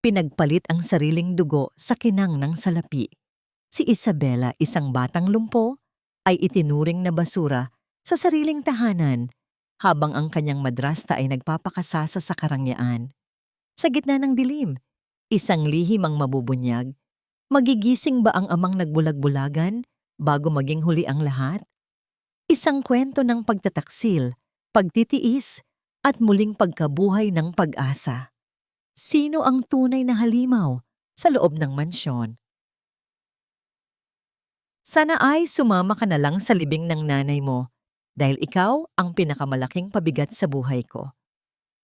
Pinagpalit ang sariling dugo sa kinang ng salapi. Si Isabela, isang batang lumpo, ay itinuring na basura sa sariling tahanan habang ang kanyang madrasta ay nagpapakasasa sa karangyaan. Sa gitna ng dilim, isang lihim ang mabubunyag. Magigising ba ang amang nagbulag-bulagan bago maging huli ang lahat? Isang kwento ng pagtataksil, pagtitiis, at muling pagkabuhay ng pag-asa. Sino ang tunay na halimaw sa loob ng mansyon? Sana ay sumama ka na lang sa libing ng nanay mo dahil ikaw ang pinakamalaking pabigat sa buhay ko.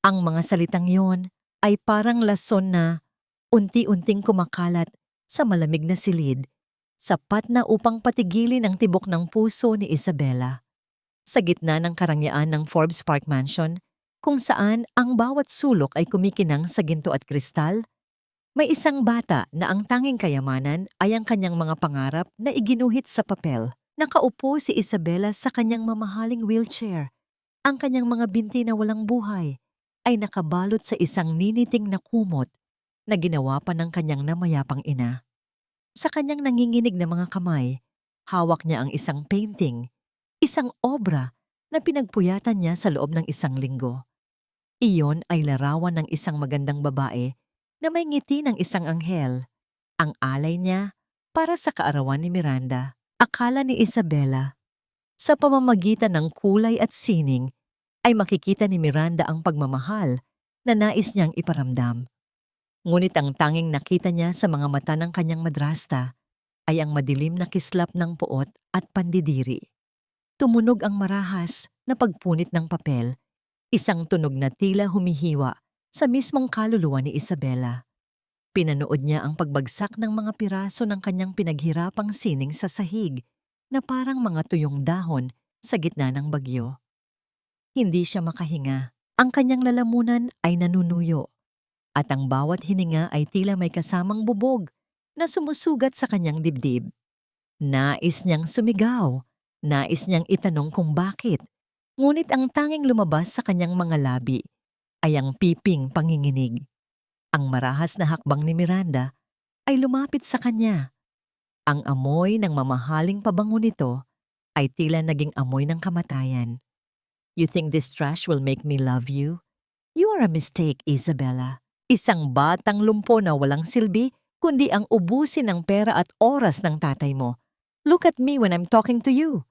Ang mga salitang yon ay parang lason na unti-unting kumakalat sa malamig na silid, sapat na upang patigilin ang tibok ng puso ni Isabela. Sa gitna ng karangyaan ng Forbes Park Mansion, kung saan ang bawat sulok ay kumikinang sa ginto at kristal, may isang bata na ang tanging kayamanan ay ang kanyang mga pangarap na iginuhit sa papel. Nakaupo si Isabela sa kanyang mamahaling wheelchair. Ang kanyang mga binti na walang buhay ay nakabalot sa isang niniting na kumot na ginawa pa ng kanyang namayapang ina. Sa kanyang nanginginig na mga kamay, hawak niya ang isang painting, isang obra na pinagpuyatan niya sa loob ng isang linggo. Iyon ay larawan ng isang magandang babae na may ngiti ng isang anghel. Ang alay niya para sa kaarawan ni Miranda. Akala ni Isabela, sa pamamagitan ng kulay at sining, ay makikita ni Miranda ang pagmamahal na nais niyang iparamdam. Ngunit ang tanging nakita niya sa mga mata ng kanyang madrasta ay ang madilim na kislap ng puot at pandidiri. Tumunog ang marahas na pagpunit ng papel, isang tunog na tila humihiwa sa mismong kaluluwa ni Isabela. Pinanood niya ang pagbagsak ng mga piraso ng kanyang pinaghirapang sining sa sahig na parang mga tuyong dahon sa gitna ng bagyo. Hindi siya makahinga. Ang kanyang lalamunan ay nanunuyo at ang bawat hininga ay tila may kasamang bubog na sumusugat sa kanyang dibdib. Nais niyang sumigaw, nais niyang itanong kung bakit, ngunit ang tanging lumabas sa kanyang mga labi ay ang piping panginginig. Ang marahas na hakbang ni Miranda ay lumapit sa kanya. Ang amoy ng mamahaling pabango nito ay tila naging amoy ng kamatayan. You think this trash will make me love you? You are a mistake, Isabela. Isang batang lumpo na walang silbi, kundi ang ubusin ng pera at oras ng tatay mo. Look at me when I'm talking to you.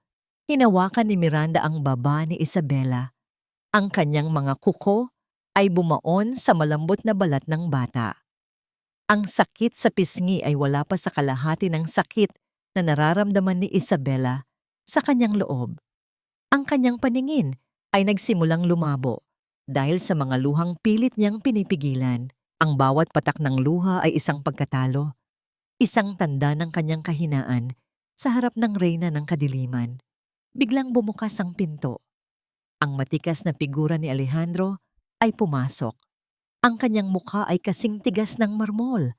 Hinawakan ni Miranda ang baba ni Isabela. Ang kanyang mga kuko ay bumaon sa malambot na balat ng bata. Ang sakit sa pisngi ay wala pa sa kalahati ng sakit na nararamdaman ni Isabela sa kanyang loob. Ang kanyang paningin ay nagsimulang lumabo dahil sa mga luhang pilit niyang pinipigilan. Ang bawat patak ng luha ay isang pagkatalo, isang tanda ng kanyang kahinaan sa harap ng reyna ng kadiliman. Biglang bumukas ang pinto. Ang matikas na figura ni Alejandro ay pumasok. Ang kanyang mukha ay kasing tigas ng marmol.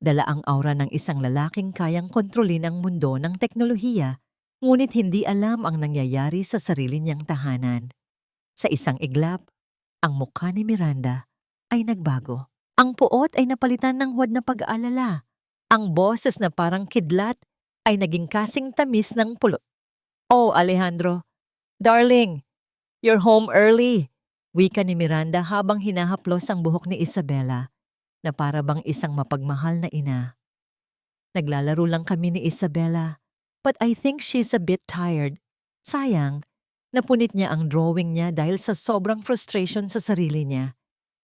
Dala ang aura ng isang lalaking kayang kontrolin ang mundo ng teknolohiya, ngunit hindi alam ang nangyayari sa sarili niyang tahanan. Sa isang iglap, ang mukha ni Miranda ay nagbago. Ang puot ay napalitan ng huwad na pag-aalala. Ang boses na parang kidlat ay naging kasing tamis ng pulot. "Oh, Alejandro, darling, you're home early," wika ni Miranda habang hinahaplos ang buhok ni Isabela na para bang isang mapagmahal na ina. "Naglalaro lang kami ni Isabela, but I think she's a bit tired. Sayang, napunit niya ang drawing niya dahil sa sobrang frustration sa sarili niya.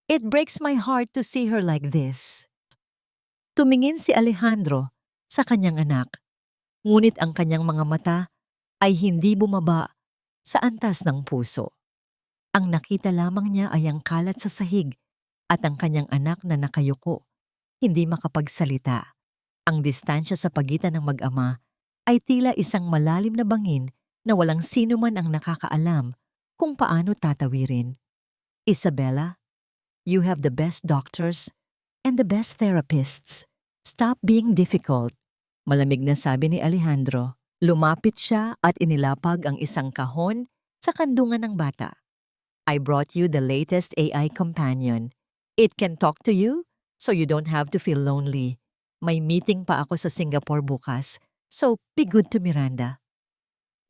It breaks my heart to see her like this." Tumingin si Alejandro sa kanyang anak, ngunit ang kanyang mga mata ay hindi bumaba sa antas ng puso. Ang nakita lamang niya ay ang kalat sa sahig at ang kanyang anak na nakayuko, hindi makapagsalita. Ang distansya sa pagitan ng mag-ama ay tila isang malalim na bangin na walang sino man ang nakakaalam kung paano tatawirin. "Isabela, you have the best doctors and the best therapists. Stop being difficult," malamig na sabi ni Alejandro. Lumapit siya at inilapag ang isang kahon sa kandungan ng bata. "I brought you the latest AI companion. It can talk to you, so you don't have to feel lonely. May meeting pa ako sa Singapore bukas, so be good to Miranda."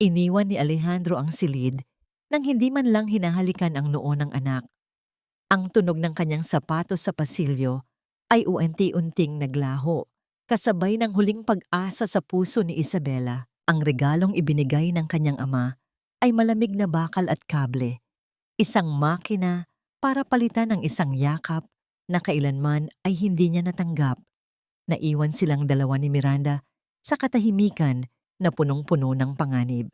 Iniwan ni Alejandro ang silid nang hindi man lang hinahalikan ang noo ng anak. Ang tunog ng kanyang sapatos sa pasilyo ay unti-unting naglaho, kasabay ng huling pag-asa sa puso ni Isabela. Ang regalong ibinigay ng kanyang ama ay malamig na bakal at kable, isang makina para palitan ng isang yakap na kailanman ay hindi niya natanggap. Naiwan silang dalawa ni Miranda sa katahimikan na punong-puno ng panganib.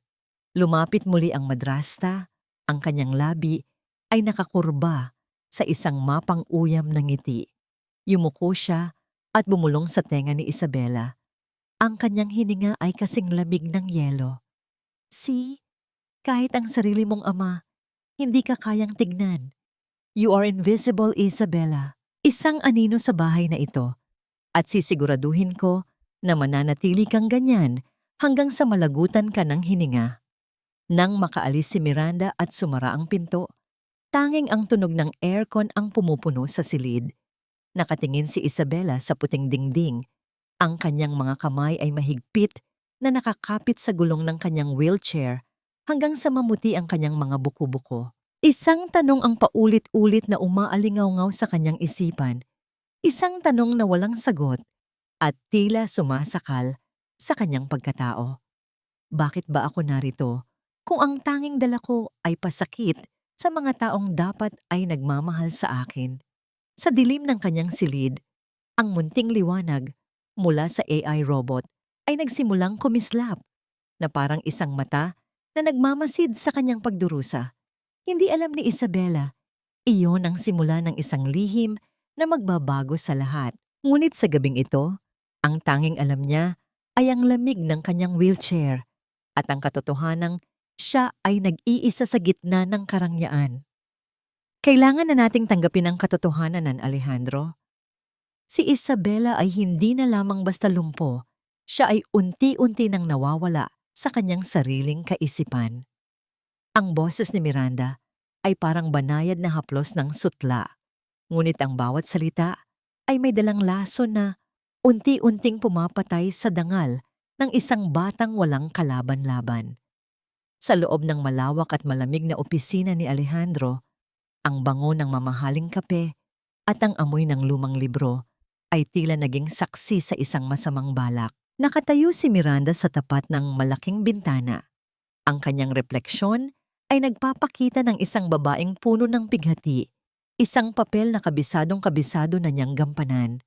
Lumapit muli ang madrasta, ang kanyang labi ay nakakurba sa isang mapang-uyam na ngiti. Yumuko siya at bumulong sa tenga ni Isabela. Ang kanyang hininga ay kasing lamig ng yelo. "See, kahit ang sarili mong ama, hindi ka kayang tignan. You are invisible, Isabela." Isang anino sa bahay na ito at sisiguraduhin ko na mananatili kang ganyan hanggang sa malagutan ka ng hininga. Nang makaalis si Miranda at sumara ang pinto, tanging ang tunog ng aircon ang pumupuno sa silid. Nakatingin si Isabela sa puting dingding. Ang kanyang mga kamay ay mahigpit na nakakapit sa gulong ng kanyang wheelchair hanggang sa mamuti ang kanyang mga buko-buko. Isang tanong ang paulit-ulit na umaalingaw-ngaw sa kanyang isipan. Isang tanong na walang sagot at tila sumasakal sa kanyang pagkatao. Bakit ba ako narito kung ang tanging dala ko ay pasakit sa mga taong dapat ay nagmamahal sa akin? Sa dilim ng kanyang silid, ang munting liwanag mula sa AI robot ay nagsimulang kumislap na parang isang mata na nagmamasid sa kanyang pagdurusa. Hindi alam ni Isabela, iyon ang simula ng isang lihim na magbabago sa lahat. Ngunit sa gabing ito, ang tanging alam niya ay ang lamig ng kanyang wheelchair at ang katotohanang siya ay nag-iisa sa gitna ng karangyaan. Kailangan na nating tanggapin ang katotohanan ng Alejandro. Si Isabela ay hindi na lamang basta lumpo, siya ay unti-unti nang nawawala sa kanyang sariling kaisipan. Ang boses ni Miranda ay parang banayad na haplos ng sutla, ngunit ang bawat salita ay may dalang lason na unti-unting pumapatay sa dangal ng isang batang walang kalaban-laban. Sa loob ng malawak at malamig na opisina ni Alejandro, ang bango ng mamahaling kape at ang amoy ng lumang libro ay tila naging saksi sa isang masamang balak. Nakatayo si Miranda sa tapat ng malaking bintana. Ang kanyang refleksyon ay nagpapakita ng isang babaeng puno ng pighati, isang papel na kabisado na niyang gampanan.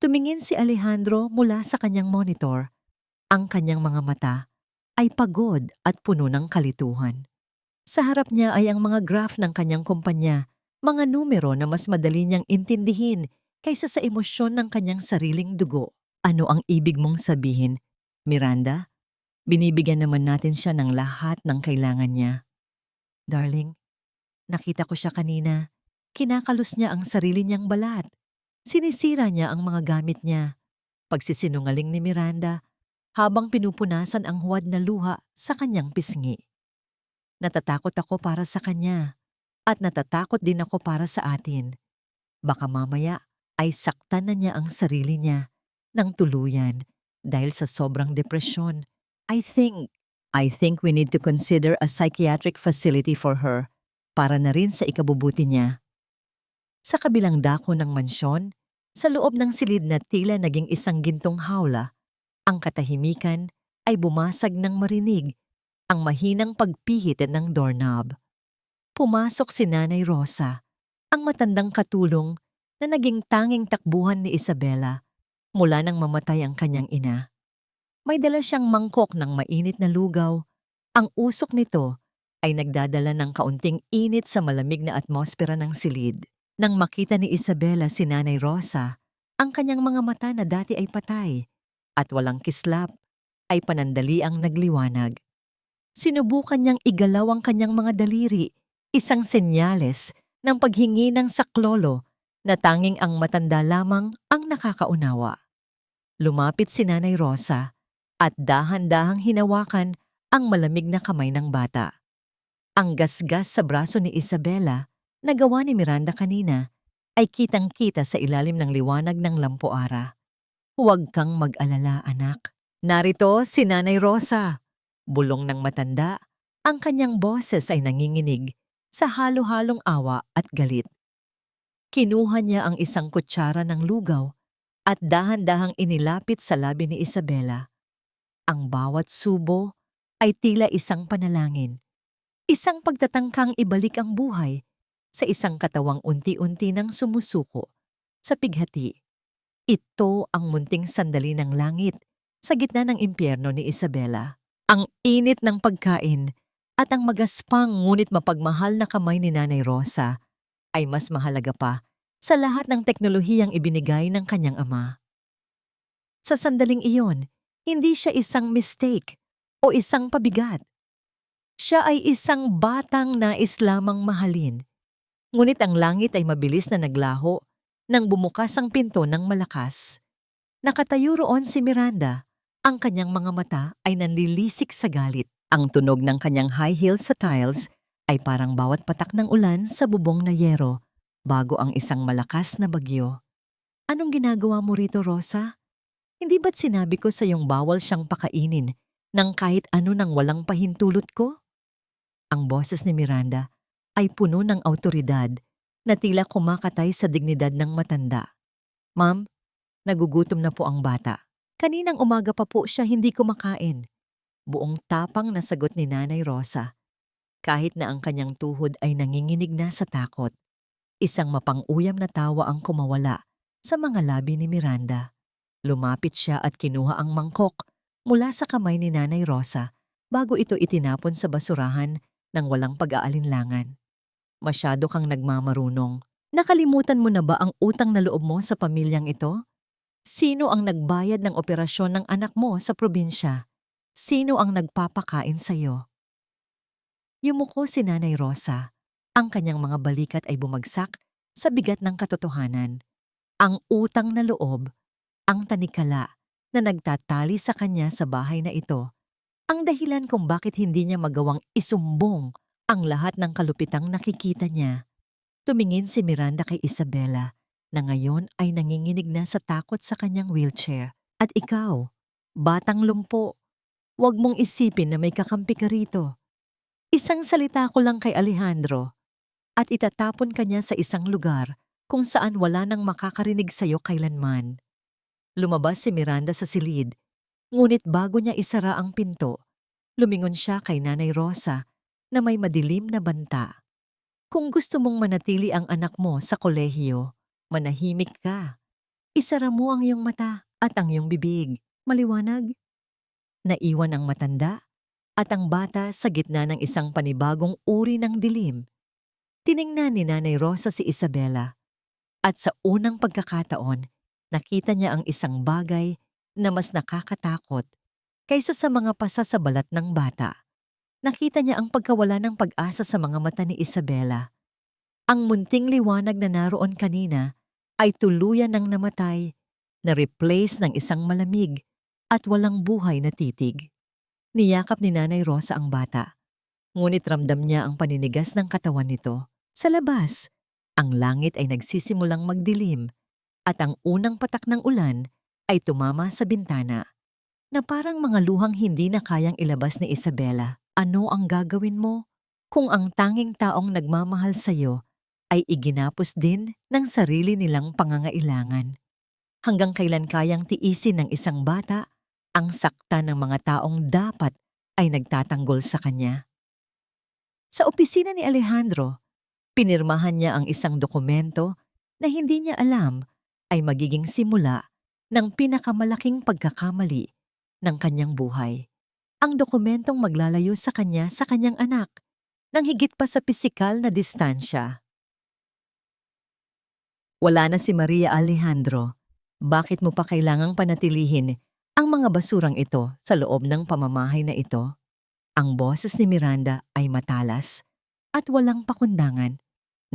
Tumingin si Alejandro mula sa kanyang monitor. Ang kanyang mga mata ay pagod at puno ng kalituhan. Sa harap niya ay ang mga graph ng kanyang kumpanya, mga numero na mas madali niyang intindihin kaysa sa emosyon ng kanyang sariling dugo. Ano ang ibig mong sabihin, Miranda? Binibigyan naman natin siya ng lahat ng kailangan niya. Darling, nakita ko siya kanina. Kinakalos niya ang sarili niyang balat. Sinisira niya ang mga gamit niya. Pagsisinungaling ni Miranda habang pinupunasan ang huwad na luha sa kanyang pisngi. Natatakot ako para sa kanya at natatakot din ako para sa atin. Baka mamaya ay saktan na niya ang sarili niya ng tuluyan dahil sa sobrang depresyon. I think we need to consider a psychiatric facility for her para na rin sa ikabubuti niya. Sa kabilang dako ng mansyon, sa loob ng silid na tila naging isang gintong hawla, ang katahimikan ay bumasag ng marinig ang mahinang pagpihit ng doorknob. Pumasok si Nanay Rosa, ang matandang katulong na naging tanging takbuhan ni Isabela mula nang mamatay ang kanyang ina. May dala siyang mangkok ng mainit na lugaw. Ang usok nito ay nagdadala ng kaunting init sa malamig na atmosfera ng silid. Nang makita ni Isabela si Nanay Rosa, ang kanyang mga mata na dati ay patay at walang kislap ay panandaliang nagliwanag. Sinubukan niyang igalaw ang kanyang mga daliri, isang senyales ng paghingi ng saklolo na tanging ang matanda lamang ang nakakaunawa. Lumapit si Nanay Rosa at dahan-dahang hinawakan ang malamig na kamay ng bata. Ang gasgas sa braso ni Isabela na gawa ni Miranda kanina ay kitang-kita sa ilalim ng liwanag ng lampuara. Huwag kang mag-alala, anak. Narito si Nanay Rosa. Bulong ng matanda, ang kanyang boses ay nanginginig sa halo-halong awa at galit. Kinuha niya ang isang kutsara ng lugaw at dahan-dahang inilapit sa labi ni Isabela. Ang bawat subo ay tila isang panalangin, isang pagtatangkang ibalik ang buhay sa isang katawang unti-unti nang sumusuko sa pighati. Ito ang munting sandali ng langit sa gitna ng impyerno ni Isabela. Ang init ng pagkain at ang magaspang ngunit mapagmahal na kamay ni Nanay Rosa ay mas mahalaga pa sa lahat ng teknolohiyang ibinigay ng kanyang ama. Sa sandaling iyon, hindi siya isang mistake o isang pabigat. Siya ay isang batang nais lamang mahalin. Ngunit ang langit ay mabilis na naglaho nang bumukas ang pinto ng malakas. Nakatayo roon si Miranda. Ang kanyang mga mata ay nanlilisik sa galit. Ang tunog ng kanyang high heels sa tiles ay parang bawat patak ng ulan sa bubong na yero bago ang isang malakas na bagyo. Anong ginagawa mo rito, Rosa? Hindi ba't sinabi ko sa iyong bawal siyang pakainin ng kahit ano nang walang pahintulot ko? Ang boses ni Miranda ay puno ng awtoridad na tila kumakatay sa dignidad ng matanda. Ma'am, nagugutom na po ang bata. Kaninang umaga pa po siya hindi kumakain. Buong tapang na sagot ni Nanay Rosa. Kahit na ang kanyang tuhod ay nanginginig na sa takot. Isang mapang-uyam na tawa ang kumawala sa mga labi ni Miranda. Lumapit siya at kinuha ang mangkok mula sa kamay ni Nanay Rosa bago ito itinapon sa basurahan ng walang pag-aalinlangan. Masyado kang nagmamarunong. Nakalimutan mo na ba ang utang na loob mo sa pamilyang ito? Sino ang nagbayad ng operasyon ng anak mo sa probinsya? Sino ang nagpapakain sa iyo? Yumuko si Nanay Rosa. Ang kanyang mga balikat ay bumagsak sa bigat ng katotohanan. Ang utang na loob, ang tanikala na nagtatali sa kanya sa bahay na ito, ang dahilan kung bakit hindi niya magawang isumbong ang lahat ng kalupitang nakikita niya. Tumingin si Miranda kay Isabela na ngayon ay nanginginig na sa takot sa kanyang wheelchair. At ikaw, batang lumpo, huwag mong isipin na may kakampi ka rito. Isang salita ko lang kay Alejandro at itatapon ka niya sa isang lugar kung saan wala nang makakarinig sa'yo kailanman. Lumabas si Miranda sa silid, ngunit bago niya isara ang pinto, lumingon siya kay Nanay Rosa na may madilim na banta. Kung gusto mong manatili ang anak mo sa kolehiyo, manahimik ka. Isara mo ang iyong mata at ang iyong bibig. Maliwanag? Naiwan ang matanda at ang bata sa gitna ng isang panibagong uri ng dilim. Tiningnan ni Nanay Rosa si Isabela at sa unang pagkakataon, nakita niya ang isang bagay na mas nakakatakot kaysa sa mga pasa sa balat ng bata. Nakita niya ang pagkawala ng pag-asa sa mga mata ni Isabela. Ang munting liwanag na naroon kanina ay tuluyan ng namatay, na-replace ng isang malamig at walang buhay na titig. Niyakap ni Nanay Rosa ang bata, ngunit ramdam niya ang paninigas ng katawan nito. Sa labas, ang langit ay nagsisimulang magdilim at ang unang patak ng ulan ay tumama sa bintana na parang mga luhang hindi na kayang ilabas ni Isabela. Ano ang gagawin mo kung ang tanging taong nagmamahal sa iyo ay iginapos din ng sarili nilang pangangailangan? Hanggang kailan kayang tiisin ng isang bata ang sakta ng mga taong dapat ay nagtatanggol sa kanya? Sa opisina ni Alejandro, pinirmahan niya ang isang dokumento na hindi niya alam ay magiging simula ng pinakamalaking pagkakamali ng kanyang buhay. Ang dokumentong maglalayo sa kanya sa kanyang anak, nang higit pa sa pisikal na distansya. Wala na si Maria Alejandro. Bakit mo pa kailangang panatilihin ang mga basurang ito sa loob ng pamamahay na ito? Ang boses ni Miranda ay matalas at walang pakundangan,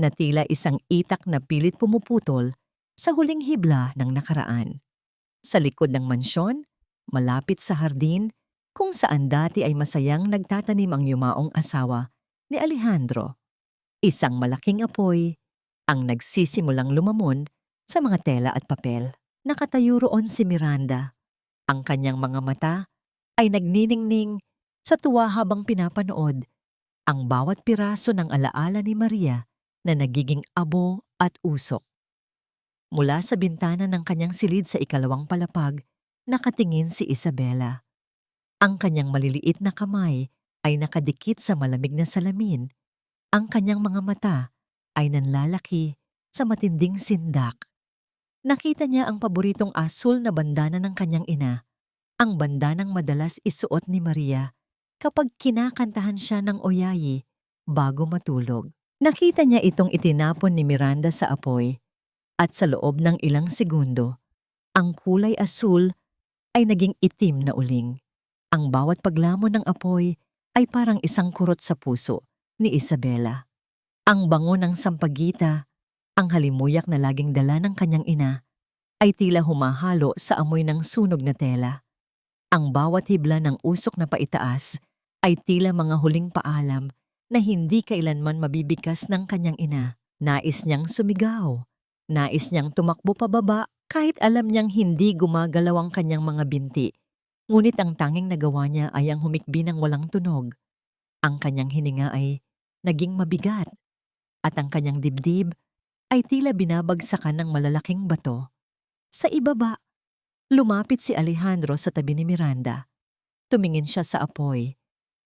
na tila isang itak na pilit pumuputol sa huling hibla ng nakaraan. Sa likod ng mansyon, malapit sa hardin, kung saan dati ay masayang nagtatanim ang yumaong asawa ni Alejandro. Isang malaking apoy ang nagsisimulang lumamon sa mga tela at papel. Nakatayo roon si Miranda. Ang kanyang mga mata ay nagniningning sa tuwa habang pinapanood ang bawat piraso ng alaala ni Maria na nagiging abo at usok. Mula sa bintana ng kanyang silid sa ikalawang palapag, nakatingin si Isabela. Ang kanyang maliliit na kamay ay nakadikit sa malamig na salamin. Ang kanyang mga mata ay nanlalaki sa matinding sindak. Nakita niya ang paboritong asul na bandana ng kanyang ina, ang bandanang madalas isuot ni Maria kapag kinakantahan siya ng oyayi bago matulog. Nakita niya itong itinapon ni Miranda sa apoy at sa loob ng ilang segundo, ang kulay asul ay naging itim na uling. Ang bawat paglamon ng apoy ay parang isang kurot sa puso ni Isabela. Ang bango ng sampagita, ang halimuyak na laging dala ng kanyang ina, ay tila humahalo sa amoy ng sunog na tela. Ang bawat hibla ng usok na paitaas ay tila mga huling paalam na hindi kailanman mabibigkas ng kanyang ina. Nais niyang sumigaw. Nais niyang tumakbo pababa kahit alam niyang hindi gumagalaw ang kanyang mga binti. Ngunit ang tanging nagawa niya ay ang humikbi ng walang tunog. Ang kanyang hininga ay naging mabigat at ang kanyang dibdib ay tila binabagsakan ng malalaking bato. Sa ibaba, lumapit si Alejandro sa tabi ni Miranda. Tumingin siya sa apoy.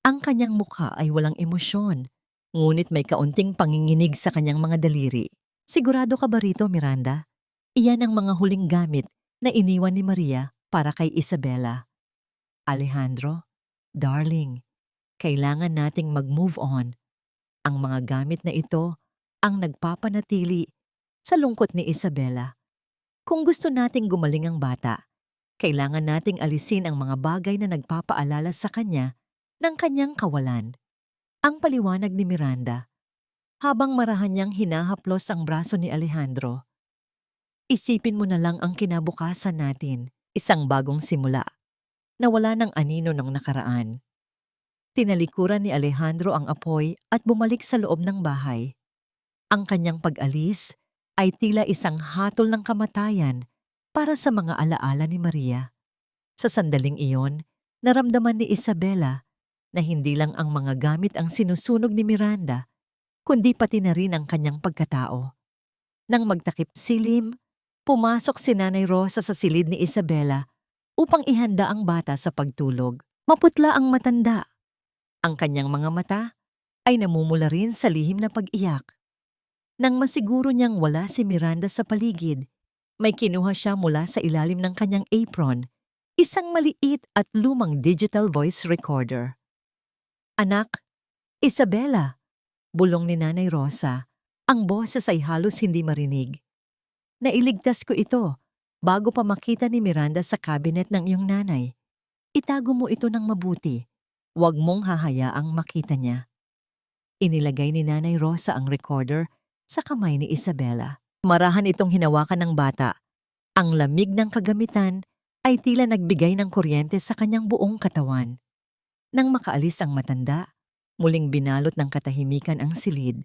Ang kanyang mukha ay walang emosyon, ngunit may kaunting panginginig sa kanyang mga daliri. Sigurado ka ba rito, Miranda? Iyan ang mga huling gamit na iniwan ni Maria para kay Isabela. Alejandro, darling, kailangan nating mag-move on. Ang mga gamit na ito ang nagpapanatili sa lungkot ni Isabela. Kung gusto nating gumaling ang bata, kailangan nating alisin ang mga bagay na nagpapaalala sa kanya ng kanyang kawalan. Ang paliwanag ni Miranda, habang marahan niyang hinahaplos ang braso ni Alejandro. Isipin mo na lang ang kinabukasan natin, isang bagong simula, na wala ng anino ng nakaraan. Tinalikuran ni Alejandro ang apoy at bumalik sa loob ng bahay. Ang kanyang pag-alis ay tila isang hatol ng kamatayan para sa mga alaala ni Maria. Sa sandaling iyon, naramdaman ni Isabela na hindi lang ang mga gamit ang sinusunog ni Miranda, kundi pati na rin ang kanyang pagkatao. Nang magtakip silim, pumasok si Nanay Rosa sa silid ni Isabela upang ihanda ang bata sa pagtulog. Maputla ang matanda. Ang kanyang mga mata ay namumula rin sa lihim na pag-iyak. Nang masiguro niyang wala si Miranda sa paligid, may kinuha siya mula sa ilalim ng kanyang apron, isang maliit at lumang digital voice recorder. Anak, Isabela, bulong ni Nanay Rosa, ang boses ay halos hindi marinig. Nailigtas ko ito bago pa makita ni Miranda sa cabinet ng iyong nanay. Itago mo ito ng mabuti. Huwag mong hahayaang makita niya. Inilagay ni Nanay Rosa ang recorder sa kamay ni Isabela. Marahan itong hinawakan ng bata. Ang lamig ng kagamitan ay tila nagbigay ng kuryente sa kanyang buong katawan. Nang makaalis ang matanda, muling binalot ng katahimikan ang silid.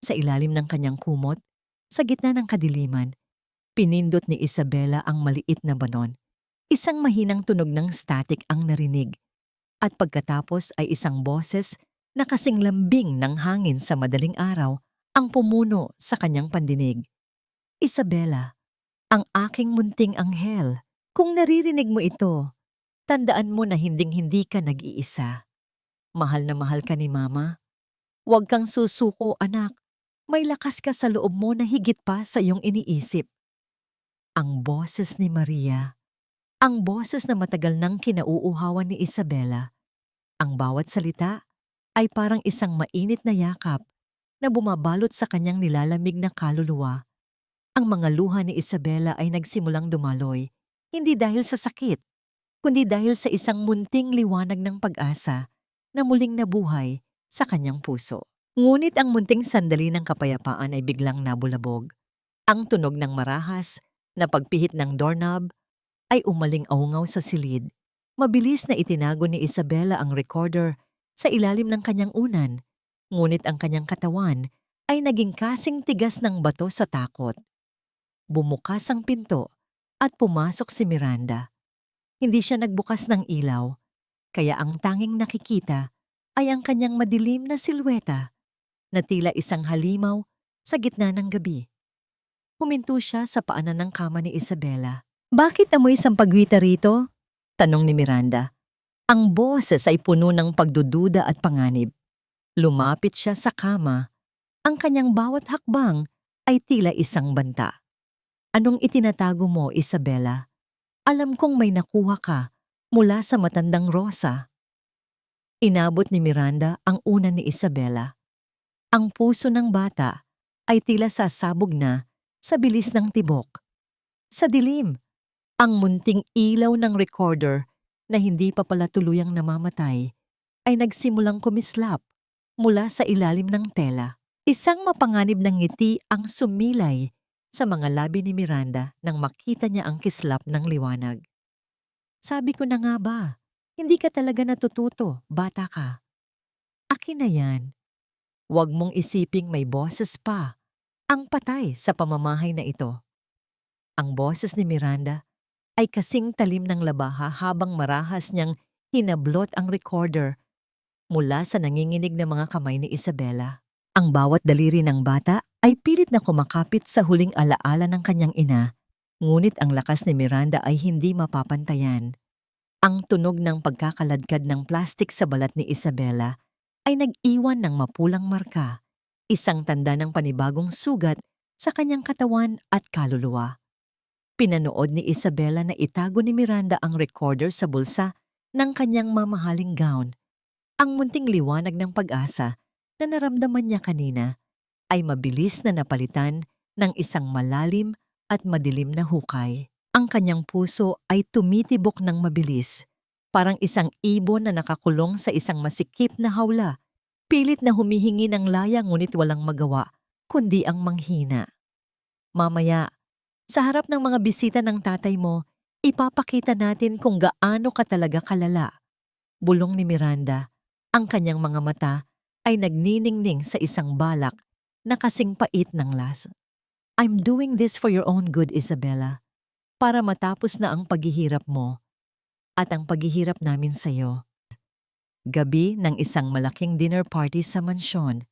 Sa ilalim ng kanyang kumot, sa gitna ng kadiliman, pinindot ni Isabela ang maliit na banon. Isang mahinang tunog ng static ang narinig. At pagkatapos ay isang boses na kasing lambing ng hangin sa madaling araw ang pumuno sa kanyang pandinig. Isabela, ang aking munting anghel, kung naririnig mo ito, tandaan mo na hinding-hindi ka nag-iisa. Mahal na mahal ka ni Mama. Huwag kang susuko, anak. May lakas ka sa loob mo na higit pa sa iyong iniisip. Ang boses ni Maria. Ang boses na matagal nang kinauuhawan ni Isabela. Ang bawat salita ay parang isang mainit na yakap na bumabalot sa kanyang nilalamig na kaluluwa. Ang mga luha ni Isabela ay nagsimulang dumaloy, hindi dahil sa sakit, kundi dahil sa isang munting liwanag ng pag-asa na muling nabuhay sa kanyang puso. Ngunit ang munting sandali ng kapayapaan ay biglang nabulabog. Ang tunog ng marahas na pagpihit ng doorknob ay umaling-aungaw sa silid. Mabilis na itinago ni Isabela ang recorder sa ilalim ng kanyang unan, ngunit ang kanyang katawan ay naging kasing tigas ng bato sa takot. Bumukas ang pinto at pumasok si Miranda. Hindi siya nagbukas ng ilaw, kaya ang tanging nakikita ay ang kanyang madilim na silweta na tila isang halimaw sa gitna ng gabi. Huminto siya sa paanan ng kama ni Isabela. "Bakit amoy sampagwita rito?" tanong ni Miranda. Ang boses ay puno ng pagdududa at panganib. Lumapit siya sa kama. Ang kanyang bawat hakbang ay tila isang banta. "Anong itinatago mo, Isabela? Alam kong may nakuha ka mula sa matandang Rosa." Inabot ni Miranda ang una ni Isabela. Ang puso ng bata ay tila sasabog na sa bilis ng tibok. Sa dilim, ang munting ilaw ng recorder na hindi pa pala tuluyang namamatay ay nagsimulang kumislap mula sa ilalim ng tela. Isang mapanganib ng ngiti ang sumilay sa mga labi ni Miranda nang makita niya ang kislap ng liwanag. "Sabi ko na nga ba, hindi ka talaga natututo, bata ka. Akin na yan. Huwag mong isiping may boses pa ang patay sa pamamahay na ito." Ang boses ni Miranda ay kasing talim ng labaha habang marahas niyang hinablot ang recorder mula sa nanginginig na mga kamay ni Isabela. Ang bawat daliri ng bata ay pilit na kumakapit sa huling alaala ng kanyang ina, ngunit ang lakas ni Miranda ay hindi mapapantayan. Ang tunog ng pagkakaladkad ng plastik sa balat ni Isabela ay nag-iwan ng mapulang marka, isang tanda ng panibagong sugat sa kanyang katawan at kaluluwa. Pinanood ni Isabela na itago ni Miranda ang recorder sa bulsa ng kanyang mamahaling gown. Ang munting liwanag ng pag-asa na naramdaman niya kanina ay mabilis na napalitan ng isang malalim at madilim na hukay. Ang kanyang puso ay tumitibok ng mabilis, parang isang ibon na nakakulong sa isang masikip na hawla, pilit na humihingi ng laya ngunit walang magawa, kundi ang manghina. "Mamaya, sa harap ng mga bisita ng tatay mo, ipapakita natin kung gaano ka talaga kalala," bulong ni Miranda. Ang kanyang mga mata ay nagniningning sa isang balak na kasing pait ng laso. "I'm doing this for your own good, Isabela, para matapos na ang paghihirap mo at ang paghihirap namin sa'yo." Gabi ng isang malaking dinner party sa mansyon.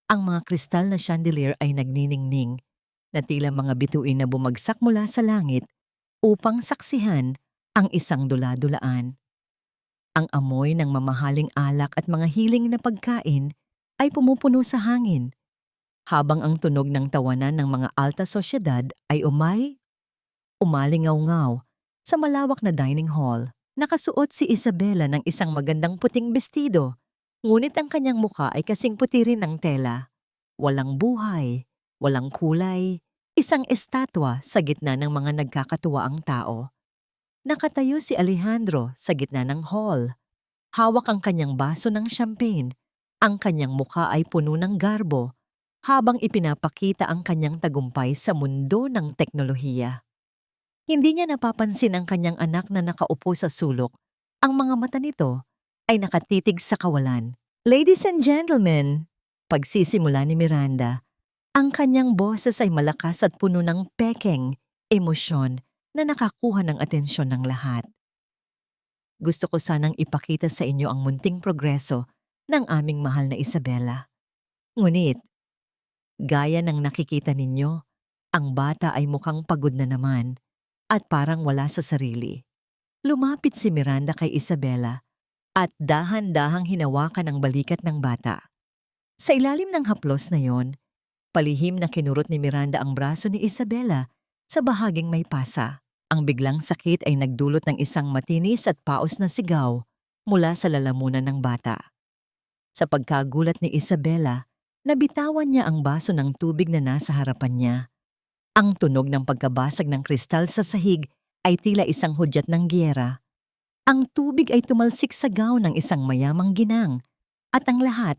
Ang mga kristal na chandelier ay nagniningning na tila mga bituin na bumagsak mula sa langit upang saksihan ang isang dula-dulaan. Ang amoy ng mamahaling alak at mga hiling na pagkain ay pumupuno sa hangin, habang ang tunog ng tawanan ng mga alta sosyedad ay umalingaw-ngaw sa malawak na dining hall. Nakasuot si Isabela ng isang magandang puting bestido, ngunit ang kanyang mukha ay kasing puti rin ng tela. Walang buhay, walang kulay, isang estatwa sa gitna ng mga nagkakatuwaang tao. Nakatayo si Alejandro sa gitna ng hall. Hawak ang kanyang baso ng champagne. Ang kanyang mukha ay puno ng garbo habang ipinapakita ang kanyang tagumpay sa mundo ng teknolohiya. Hindi niya napapansin ang kanyang anak na nakaupo sa sulok. Ang mga mata nito ay nakatitig sa kawalan. "Ladies and gentlemen," pagsisimula ni Miranda, ang kanyang boses ay malakas at puno ng pekeng emosyon na nakakuha ng atensyon ng lahat. "Gusto ko sanang ipakita sa inyo ang munting progreso ng aming mahal na Isabela. Ngunit, gaya ng nakikita ninyo, ang bata ay mukhang pagod na naman at parang wala sa sarili." Lumapit si Miranda kay Isabela at dahan-dahang hinawakan ang balikat ng bata. Sa ilalim ng haplos na yon, palihim na kinurot ni Miranda ang braso ni Isabela sa bahaging may pasa. Ang biglang sakit ay nagdulot ng isang matinis at paos na sigaw mula sa lalamunan ng bata. Sa pagkagulat ni Isabela, nabitawan niya ang baso ng tubig na nasa harapan niya. Ang tunog ng pagkabasag ng kristal sa sahig ay tila isang hudyat ng giyera. Ang tubig ay tumalsik sa gown ng isang mayamang ginang at ang lahat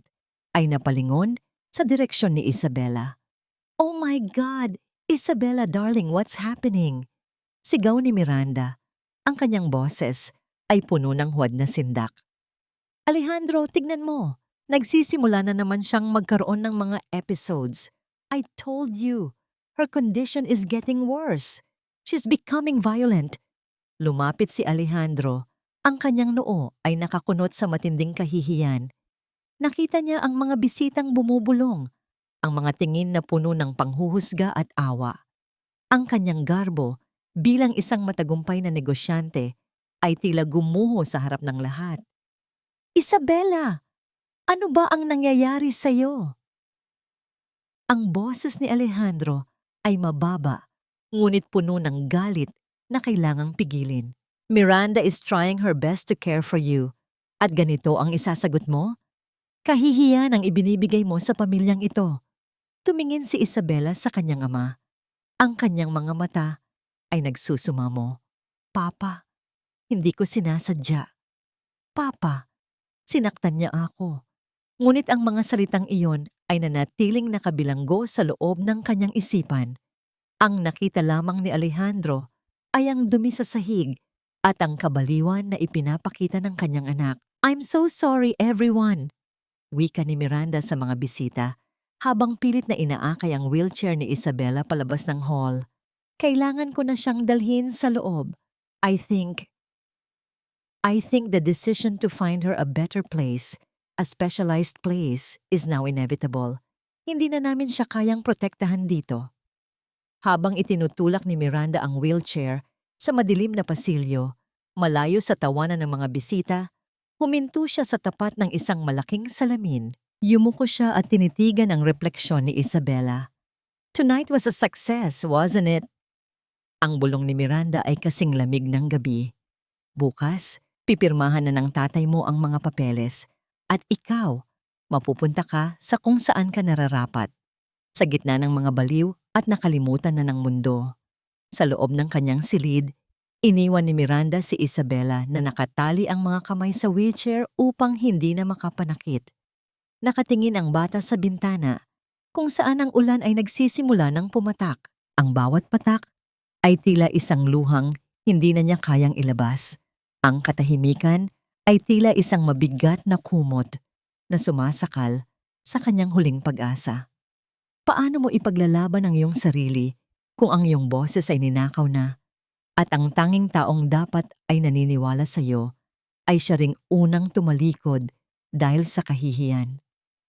ay napalingon sa direksyon ni Isabela. "Oh my God! Isabela darling, what's happening?" Sigaw ni Miranda. Ang kanyang boses ay puno ng huwad na sindak. "Alejandro, tignan mo! Nagsisimula na naman siyang magkaroon ng mga episodes. I told you, her condition is getting worse. She's becoming violent. Lumapit si Alejandro. Ang kanyang noo ay nakakunot sa matinding kahihiyan. Nakita niya ang mga bisitang bumubulong, ang mga tingin na puno ng panghuhusga at awa. Ang kanyang garbo bilang isang matagumpay na negosyante ay tila gumuho sa harap ng lahat. Isabella! Ano ba ang nangyayari sa'yo? Ang boses ni Alejandro ay mababa, ngunit puno ng galit na kailangang pigilin. Miranda is trying her best to care for you. At ganito ang isasagot mo? Kahihiyan ang ibinibigay mo sa pamilyang ito. Tumingin si Isabella sa kanyang ama. Ang kanyang mga mata ay nagsusumamo. Papa, hindi ko sinasadya. Papa, sinaktan niya ako. Ngunit ang mga salitang iyon ay nanatiling nakabilanggo sa loob ng kanyang isipan. Ang nakita lamang ni Alejandro ay ang dumi sa sahig at ang kabaliwan na ipinapakita ng kanyang anak. I'm so sorry everyone, wika ni Miranda sa mga bisita habang pilit na inaakay ang wheelchair ni Isabella palabas ng hall. Kailangan ko na siyang dalhin sa loob. I think the decision to find her a better place, a specialized place, is now inevitable. Hindi na namin siya kayang protektahan dito. Habang itinutulak ni Miranda ang wheelchair sa madilim na pasilyo, malayo sa tawanan ng mga bisita, huminto siya sa tapat ng isang malaking salamin. Yumuko siya at tinitigan ang refleksyon ni Isabella. Tonight was a success, wasn't it? Ang bulong ni Miranda ay kasing lamig ng gabi. Bukas, pipirmahan na ng tatay mo ang mga papeles at ikaw, mapupunta ka sa kung saan ka nararapat. Sa gitna ng mga baliw at nakalimutan na ng mundo. Sa loob ng kanyang silid, iniwan ni Miranda si Isabella na nakatali ang mga kamay sa wheelchair upang hindi na makapanakit. Nakatingin ang bata sa bintana kung saan ang ulan ay nagsisimula ng pumatak. Ang bawat patak ay tila isang luhang hindi na niya kayang ilabas. Ang katahimikan ay tila isang mabigat na kumot na sumasakal sa kanyang huling pag-asa. Paano mo ipaglalaban ang iyong sarili kung ang iyong boses ay ninakaw na at ang tanging taong dapat ay naniniwala sa iyo ay siya ring unang tumalikod dahil sa kahihiyan?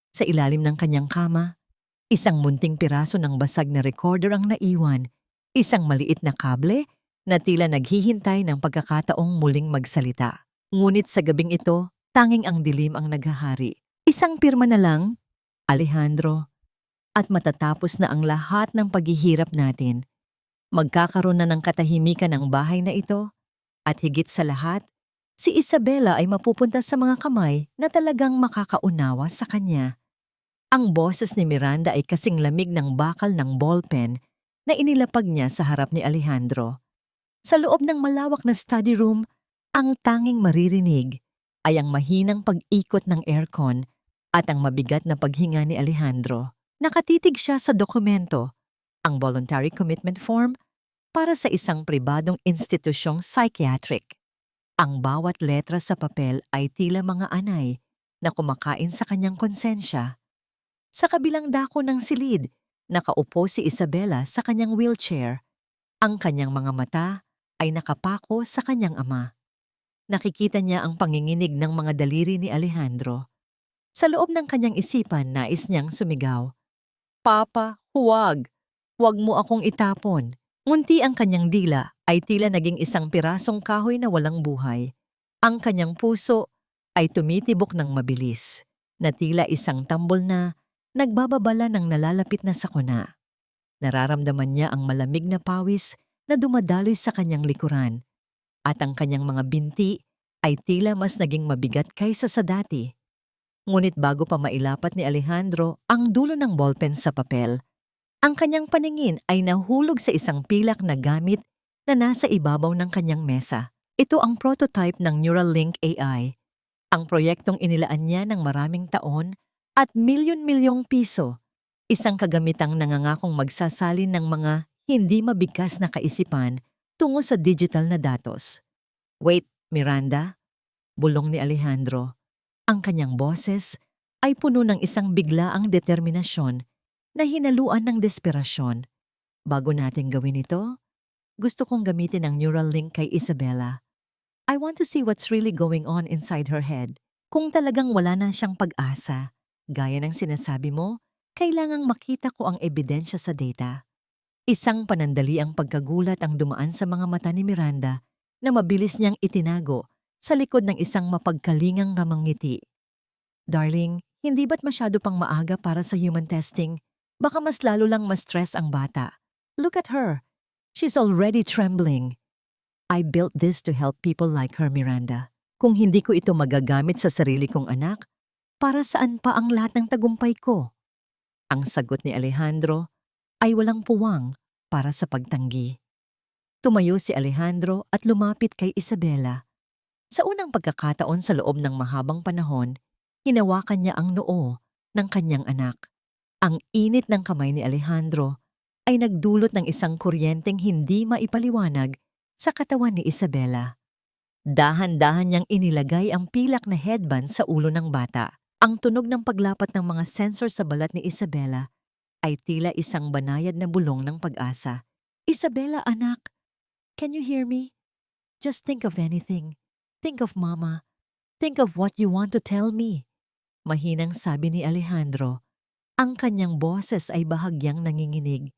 Sa ilalim ng kanyang kama, isang munting piraso ng basag na recorder ang naiwan, isang maliit na kable na tila naghihintay ng pagkakataong muling magsalita. Ngunit sa gabing ito, tanging ang dilim ang naghahari. Isang pirma na lang, Alejandro, at matatapos na ang lahat ng paghihirap natin. Magkakaroon na ng katahimikan ang bahay na ito, at higit sa lahat, si Isabella ay mapupunta sa mga kamay na talagang makakaunawa sa kanya. Ang boses ni Miranda ay kasing lamig ng bakal ng ballpen na inilapag niya sa harap ni Alejandro. Sa loob ng malawak na study room, ang tanging maririnig ay ang mahinang pag-ikot ng aircon at ang mabigat na paghinga ni Alejandro. Nakatitig siya sa dokumento, ang voluntary commitment form para sa isang pribadong institusyong psychiatric. Ang bawat letra sa papel ay tila mga anay na kumakain sa kanyang konsensya. Sa kabilang dako ng silid, nakaupo si Isabella sa kanyang wheelchair. Ang kanyang mga mata ay nakapako sa kanyang ama. Nakikita niya ang panginginig ng mga daliri ni Alejandro. Sa loob ng kanyang isipan, nais niyang sumigaw. Papa, huwag! Huwag mo akong itapon. Ngunti ang kanyang dila ay tila naging isang pirasong kahoy na walang buhay. Ang kanyang puso ay tumitibok ng mabilis, na tila isang tambol na nagbababala ng nalalapit na sakuna. Nararamdaman niya ang malamig na pawis na dumadaloy sa kanyang likuran, at ang kanyang mga binti ay tila mas naging mabigat kaysa sa dati. Ngunit bago pa mailapat ni Alejandro ang dulo ng ballpen sa papel, ang kanyang paningin ay nahulog sa isang pilak na gamit na nasa ibabaw ng kanyang mesa. Ito ang prototype ng Neuralink AI, ang proyektong inilaan niya ng maraming taon at milyon-milyong piso, isang kagamitang nangangakong magsasalin ng mga hindi mabigkas na kaisipan tungo sa digital na datos. Wait, Miranda? Bulong ni Alejandro. Ang kanyang boses ay puno ng isang biglaang determinasyon na hinaluan ng desperasyon. Bago natin gawin ito, gusto kong gamitin ang neural link kay Isabella. I want to see what's really going on inside her head. Kung talagang wala na siyang pag-asa, gaya ng sinasabi mo, kailangang makita ko ang ebidensya sa data. Isang panandaliang pagkagulat ang dumaan sa mga mata ni Miranda na mabilis niyang itinago sa likod ng isang mapagkalingang ngiti. Darling, hindi ba't masyado pang maaga para sa human testing? Baka mas lalo lang ma-stress ang bata. Look at her. She's already trembling. I built this to help people like her, Miranda. Kung hindi ko ito magagamit sa sarili kong anak, para saan pa ang lahat ng tagumpay ko? Ang sagot ni Alejandro ay walang puwang para sa pagtanggi. Tumayo si Alejandro at lumapit kay Isabella. Sa unang pagkakataon sa loob ng mahabang panahon, hinawakan niya ang noo ng kanyang anak. Ang init ng kamay ni Alejandro ay nagdulot ng isang kuryenteng hindi maipaliwanag sa katawan ni Isabella. Dahan-dahan niyang inilagay ang pilak na headband sa ulo ng bata. Ang tunog ng paglapat ng mga sensor sa balat ni Isabella ay tila isang banayad na bulong ng pag-asa. Isabella, anak, can you hear me? Just think of anything. Think of Mama. Think of what you want to tell me. Mahinang sabi ni Alejandro. Ang kanyang boses ay bahagyang nanginginig.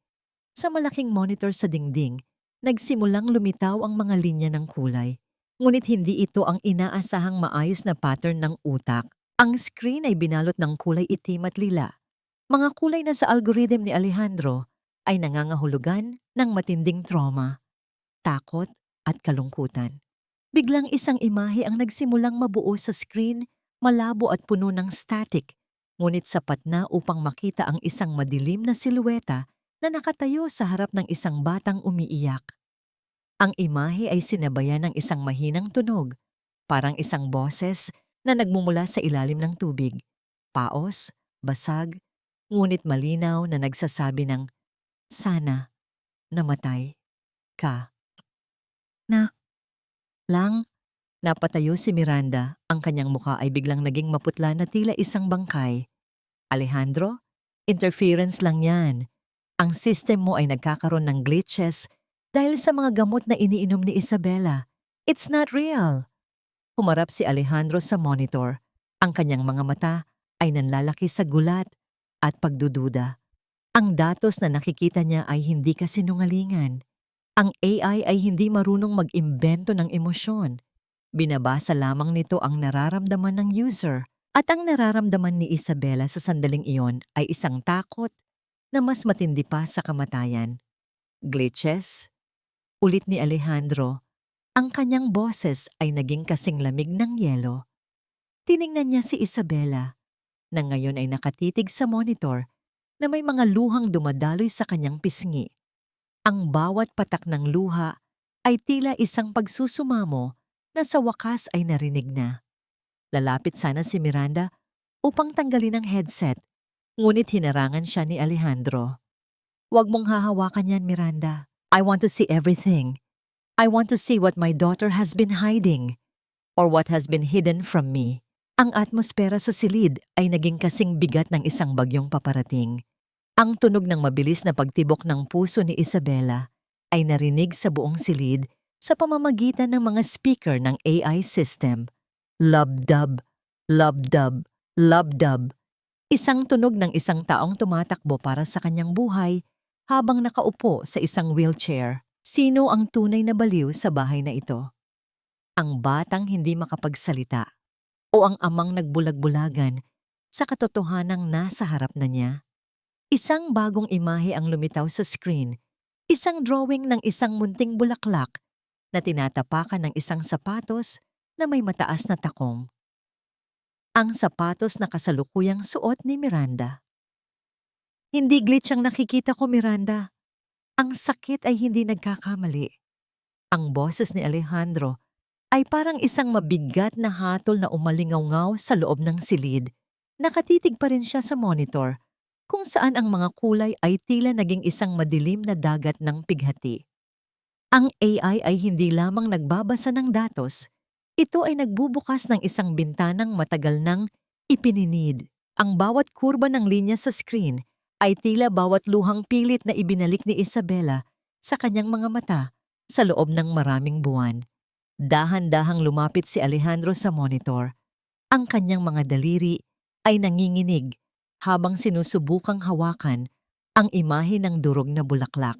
Sa malaking monitor sa dingding, nagsimulang lumitaw ang mga linya ng kulay. Ngunit hindi ito ang inaasahang maayos na pattern ng utak. Ang screen ay binalot ng kulay itim at lila. Mga kulay na sa algorithm ni Alejandro ay nangangahulugan ng matinding trauma, takot at kalungkutan. Biglang isang imahe ang nagsimulang mabuo sa screen, malabo at puno ng static, ngunit sapat na upang makita ang isang madilim na silueta na nakatayo sa harap ng isang batang umiiyak. Ang imahe ay sinabayan ng isang mahinang tunog, parang isang boses na nagmumula sa ilalim ng tubig. Paos, basag, ngunit malinaw na nagsasabi ng, "Sana namatay ka." Na lang, napatayo si Miranda. Ang kanyang mukha ay biglang naging maputla na tila isang bangkay. Alejandro, interference lang yan. Ang system mo ay nagkakaroon ng glitches dahil sa mga gamot na iniinom ni Isabella. It's not real. Humarap si Alejandro sa monitor. Ang kanyang mga mata ay nanlalaki sa gulat at pagdududa. Ang datos na nakikita niya ay hindi kasinungalingan. Ang AI ay hindi marunong mag-imbento ng emosyon. Binabasa lamang nito ang nararamdaman ng user. At ang nararamdaman ni Isabella sa sandaling iyon ay isang takot na mas matindi pa sa kamatayan. Glitches? Ulit ni Alejandro. Ang kanyang boses ay naging kasing lamig ng yelo. Tiningnan niya si Isabella, na ngayon ay nakatitig sa monitor na may mga luhang dumadaloy sa kanyang pisngi. Ang bawat patak ng luha ay tila isang pagsusumamo na sa wakas ay narinig na. Lalapit sana si Miranda upang tanggalin ang headset, ngunit hinarangan siya ni Alejandro. "Huwag mong hahawakan yan, Miranda. I want to see everything. I want to see what my daughter has been hiding or what has been hidden from me." Ang atmosfera sa silid ay naging kasing bigat ng isang bagyong paparating. Ang tunog ng mabilis na pagtibok ng puso ni Isabella ay narinig sa buong silid sa pamamagitan ng mga speaker ng AI system. Lub-dub, lub-dub, lub-dub. Isang tunog ng isang taong tumatakbo para sa kanyang buhay habang nakaupo sa isang wheelchair. Sino ang tunay na baliw sa bahay na ito? Ang batang hindi makapagsalita o ang amang nagbulag-bulagan sa katotohanang nasa harap na niya? Isang bagong imahe ang lumitaw sa screen, isang drawing ng isang munting bulaklak na tinatapakan ng isang sapatos na may mataas na takong. Ang sapatos na kasalukuyang suot ni Miranda. "Hindi glitch ang nakikita ko, Miranda. Ang sakit ay hindi nagkakamali." Ang boses ni Alejandro ay parang isang mabigat na hatol na umalingaw-ngaw sa loob ng silid. Nakatitig pa rin siya sa monitor, kung saan ang mga kulay ay tila naging isang madilim na dagat ng pighati. Ang AI ay hindi lamang nagbabasa ng datos, ito ay nagbubukas ng isang bintanang matagal nang ipininid. Ang bawat kurba ng linya sa screen ay tila bawat luhang pilit na ibinalik ni Isabela sa kanyang mga mata sa loob ng maraming buwan. Dahan-dahang lumapit si Alejandro sa monitor. Ang kanyang mga daliri ay nanginginig habang sinusubukang hawakan ang imahe ng durog na bulaklak.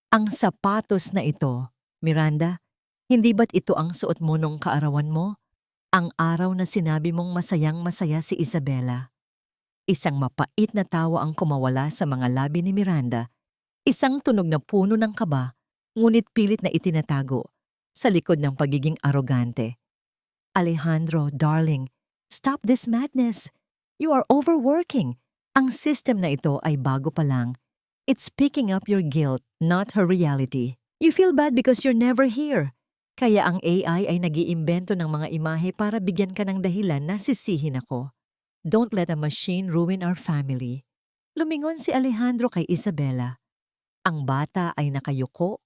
Ang sapatos na ito, Miranda, hindi ba't ito ang suot mo nung kaarawan mo? Ang araw na sinabi mong masayang-masaya si Isabela. Isang mapait na tawa ang kumawala sa mga labi ni Miranda, isang tunog na puno ng kaba, ngunit pilit na itinatago sa likod ng pagiging arogante. Alejandro, darling, stop this madness. You are overworking. Ang system na ito ay bago pa lang. It's picking up your guilt, not her reality. You feel bad because you're never here. Kaya ang AI ay nag-iimbento ng mga imahe para bigyan ka ng dahilan na sisihin ako. Don't let a machine ruin our family. Lumingon si Alejandro kay Isabela. Ang bata ay nakayuko.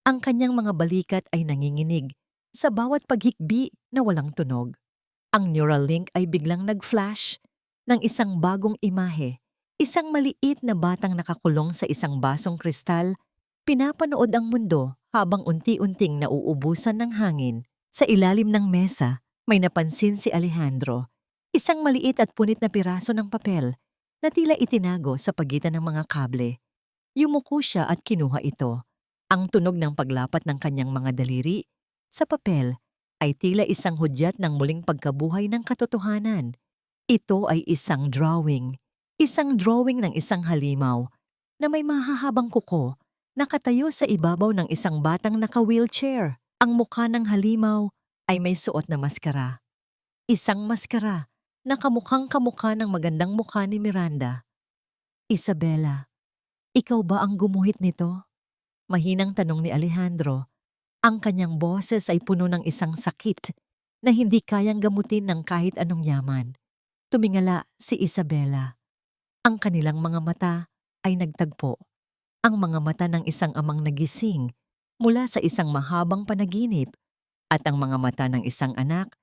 Ang kanyang mga balikat ay nanginginig sa bawat paghikbi na walang tunog. Ang neural link ay biglang nag-flash ng isang bagong imahe. Isang maliit na batang nakakulong sa isang basong kristal, pinapanood ang mundo habang unti-unting nauubusan ng hangin. Sa ilalim ng mesa, may napansin si Alejandro. Isang maliit at punit na piraso ng papel na tila itinago sa pagitan ng mga kable. Yumuko siya at kinuha ito. Ang tunog ng paglapat ng kanyang mga daliri sa papel ay tila isang hudyat ng muling pagkabuhay ng katotohanan. Ito ay isang drawing ng isang halimaw na may mahahabang kuko nakatayo sa ibabaw ng isang batang naka-wheelchair. Ang mukha ng halimaw ay may suot na maskara. Isang maskara na kamukhang kamukha ng magandang mukha ni Miranda. Isabela, ikaw ba ang gumuhit nito? Mahinang tanong ni Alejandro. Ang kanyang boses ay puno ng isang sakit na hindi kayang gamutin ng kahit anong yaman. Tumingala si Isabela. Ang kanilang mga mata ay nagtagpo. Ang mga mata ng isang amang nagising mula sa isang mahabang panaginip at ang mga mata ng isang anak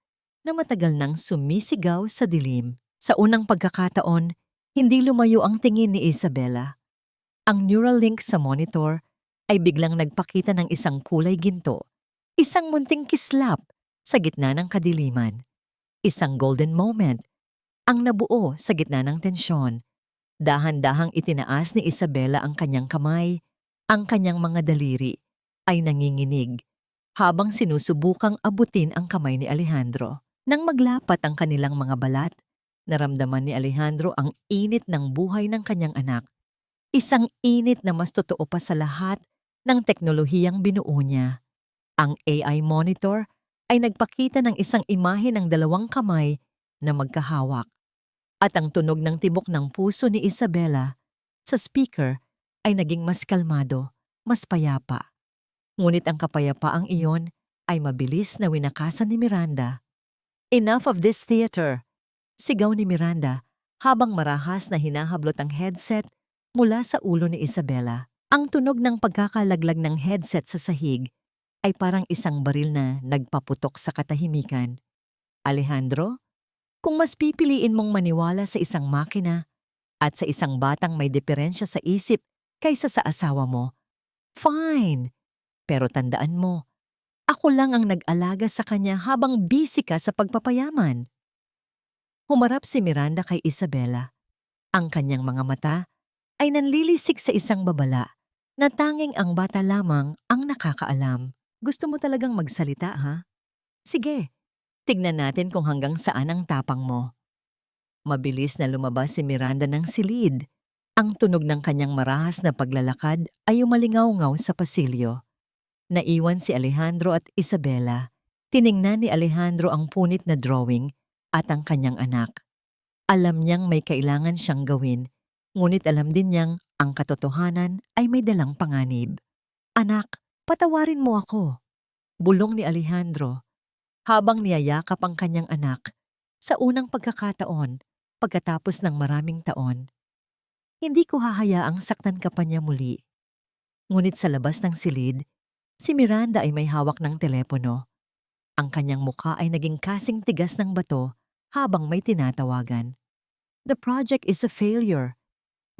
na matagal nang sumisigaw sa dilim. Sa unang pagkakataon, hindi lumayo ang tingin ni Isabela. Ang neural link sa monitor ay biglang nagpakita ng isang kulay ginto, isang munting kislap sa gitna ng kadiliman. Isang golden moment ang nabuo sa gitna ng tensyon. Dahan-dahang itinaas ni Isabela ang kanyang kamay, ang kanyang mga daliri ay nanginginig habang sinusubukang abutin ang kamay ni Alejandro. Nang maglapat ang kanilang mga balat, naramdaman ni Alejandro ang init ng buhay ng kanyang anak. Isang init na mas totoo pa sa lahat ng teknolohiyang binuo niya. Ang AI monitor ay nagpakita ng isang imahe ng dalawang kamay na magkahawak. At ang tunog ng tibok ng puso ni Isabela sa speaker ay naging mas kalmado, mas payapa. Ngunit ang kapayapaang iyon ay mabilis na winakasan ni Miranda. Enough of this theater! Sigaw ni Miranda habang marahas na hinahablot ang headset mula sa ulo ni Isabela. Ang tunog ng pagkakalaglag ng headset sa sahig ay parang isang baril na nagpaputok sa katahimikan. Alejandro, kung mas pipiliin mong maniwala sa isang makina at sa isang batang may diferensya sa isip kaysa sa asawa mo, fine. Pero tandaan mo, ako lang ang nag-alaga sa kanya habang busy ka sa pagpapayaman. Humarap si Miranda kay Isabela. Ang kanyang mga mata ay nanlilisik sa isang babala na tanging ang bata lamang ang nakakaalam. Gusto mo talagang magsalita, ha? Sige. Tignan natin kung hanggang saan ang tapang mo. Mabilis na lumabas si Miranda ng silid. Ang tunog ng kanyang marahas na paglalakad ay umalingaw-ngaw sa pasilyo. Naiwan si Alejandro at Isabela. Tiningnan ni Alejandro ang punit na drawing at ang kanyang anak. Alam niyang may kailangan siyang gawin, ngunit alam din niyang ang katotohanan ay may dalang panganib. Anak, patawarin mo ako. Bulong ni Alejandro habang niyayakap ang kanyang anak sa unang pagkakataon pagkatapos ng maraming taon. Hindi ko hahayaang saktan ka pa niya muli. Ngunit sa labas ng silid, si Miranda ay may hawak ng telepono. Ang kanyang mukha ay naging kasing tigas ng bato habang may tinatawagan. The project is a failure.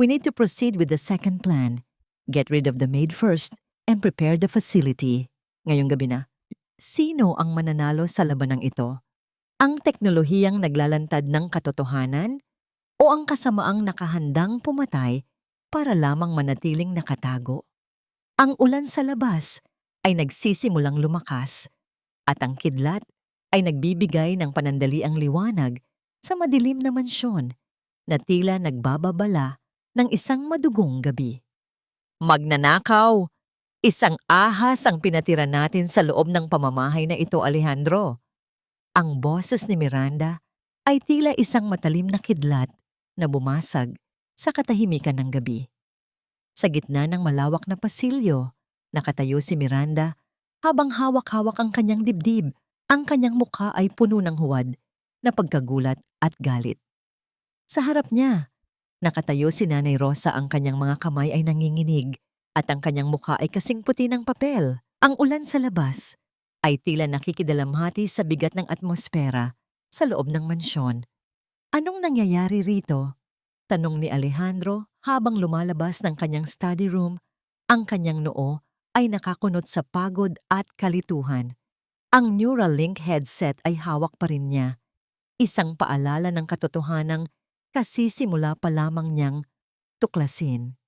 We need to proceed with the second plan. Get rid of the maid first and prepare the facility. Ngayong gabi na. Sino ang mananalo sa labanang ito? Ang teknolohiyang naglalantad ng katotohanan o ang kasamaang nakahandang pumatay para lamang manatiling nakatago? Ang ulan sa labas ay nagsisimulang lumakas at ang kidlat ay nagbibigay ng panandaliang liwanag sa madilim na mansyon na tila nagbababala ng isang madugong gabi. Magnanakaw! Isang ahas ang pinatira natin sa loob ng pamamahay na ito, Alejandro. Ang boses ni Miranda ay tila isang matalim na kidlat na bumasag sa katahimikan ng gabi. Sa gitna ng malawak na pasilyo, nakatayo si Miranda habang hawak-hawak ang kanyang dibdib. Ang kanyang mukha ay puno ng huwad na pagkagulat at galit. Sa harap niya, nakatayo si Nanay Rosa, ang kanyang mga kamay ay nanginginig at ang kanyang mukha ay kasing puti ng papel. Ang ulan sa labas ay tila nakikidalamhati sa bigat ng atmosfera sa loob ng mansyon. Anong nangyayari rito? Tanong ni Alejandro habang lumalabas ng kanyang study room. Ang kanyang noo ay nakakunot sa pagod at kalituhan. Ang Neuralink headset ay hawak pa rin niya. Isang paalala ng katotohanang kasisimula pa lamang niyang tuklasin.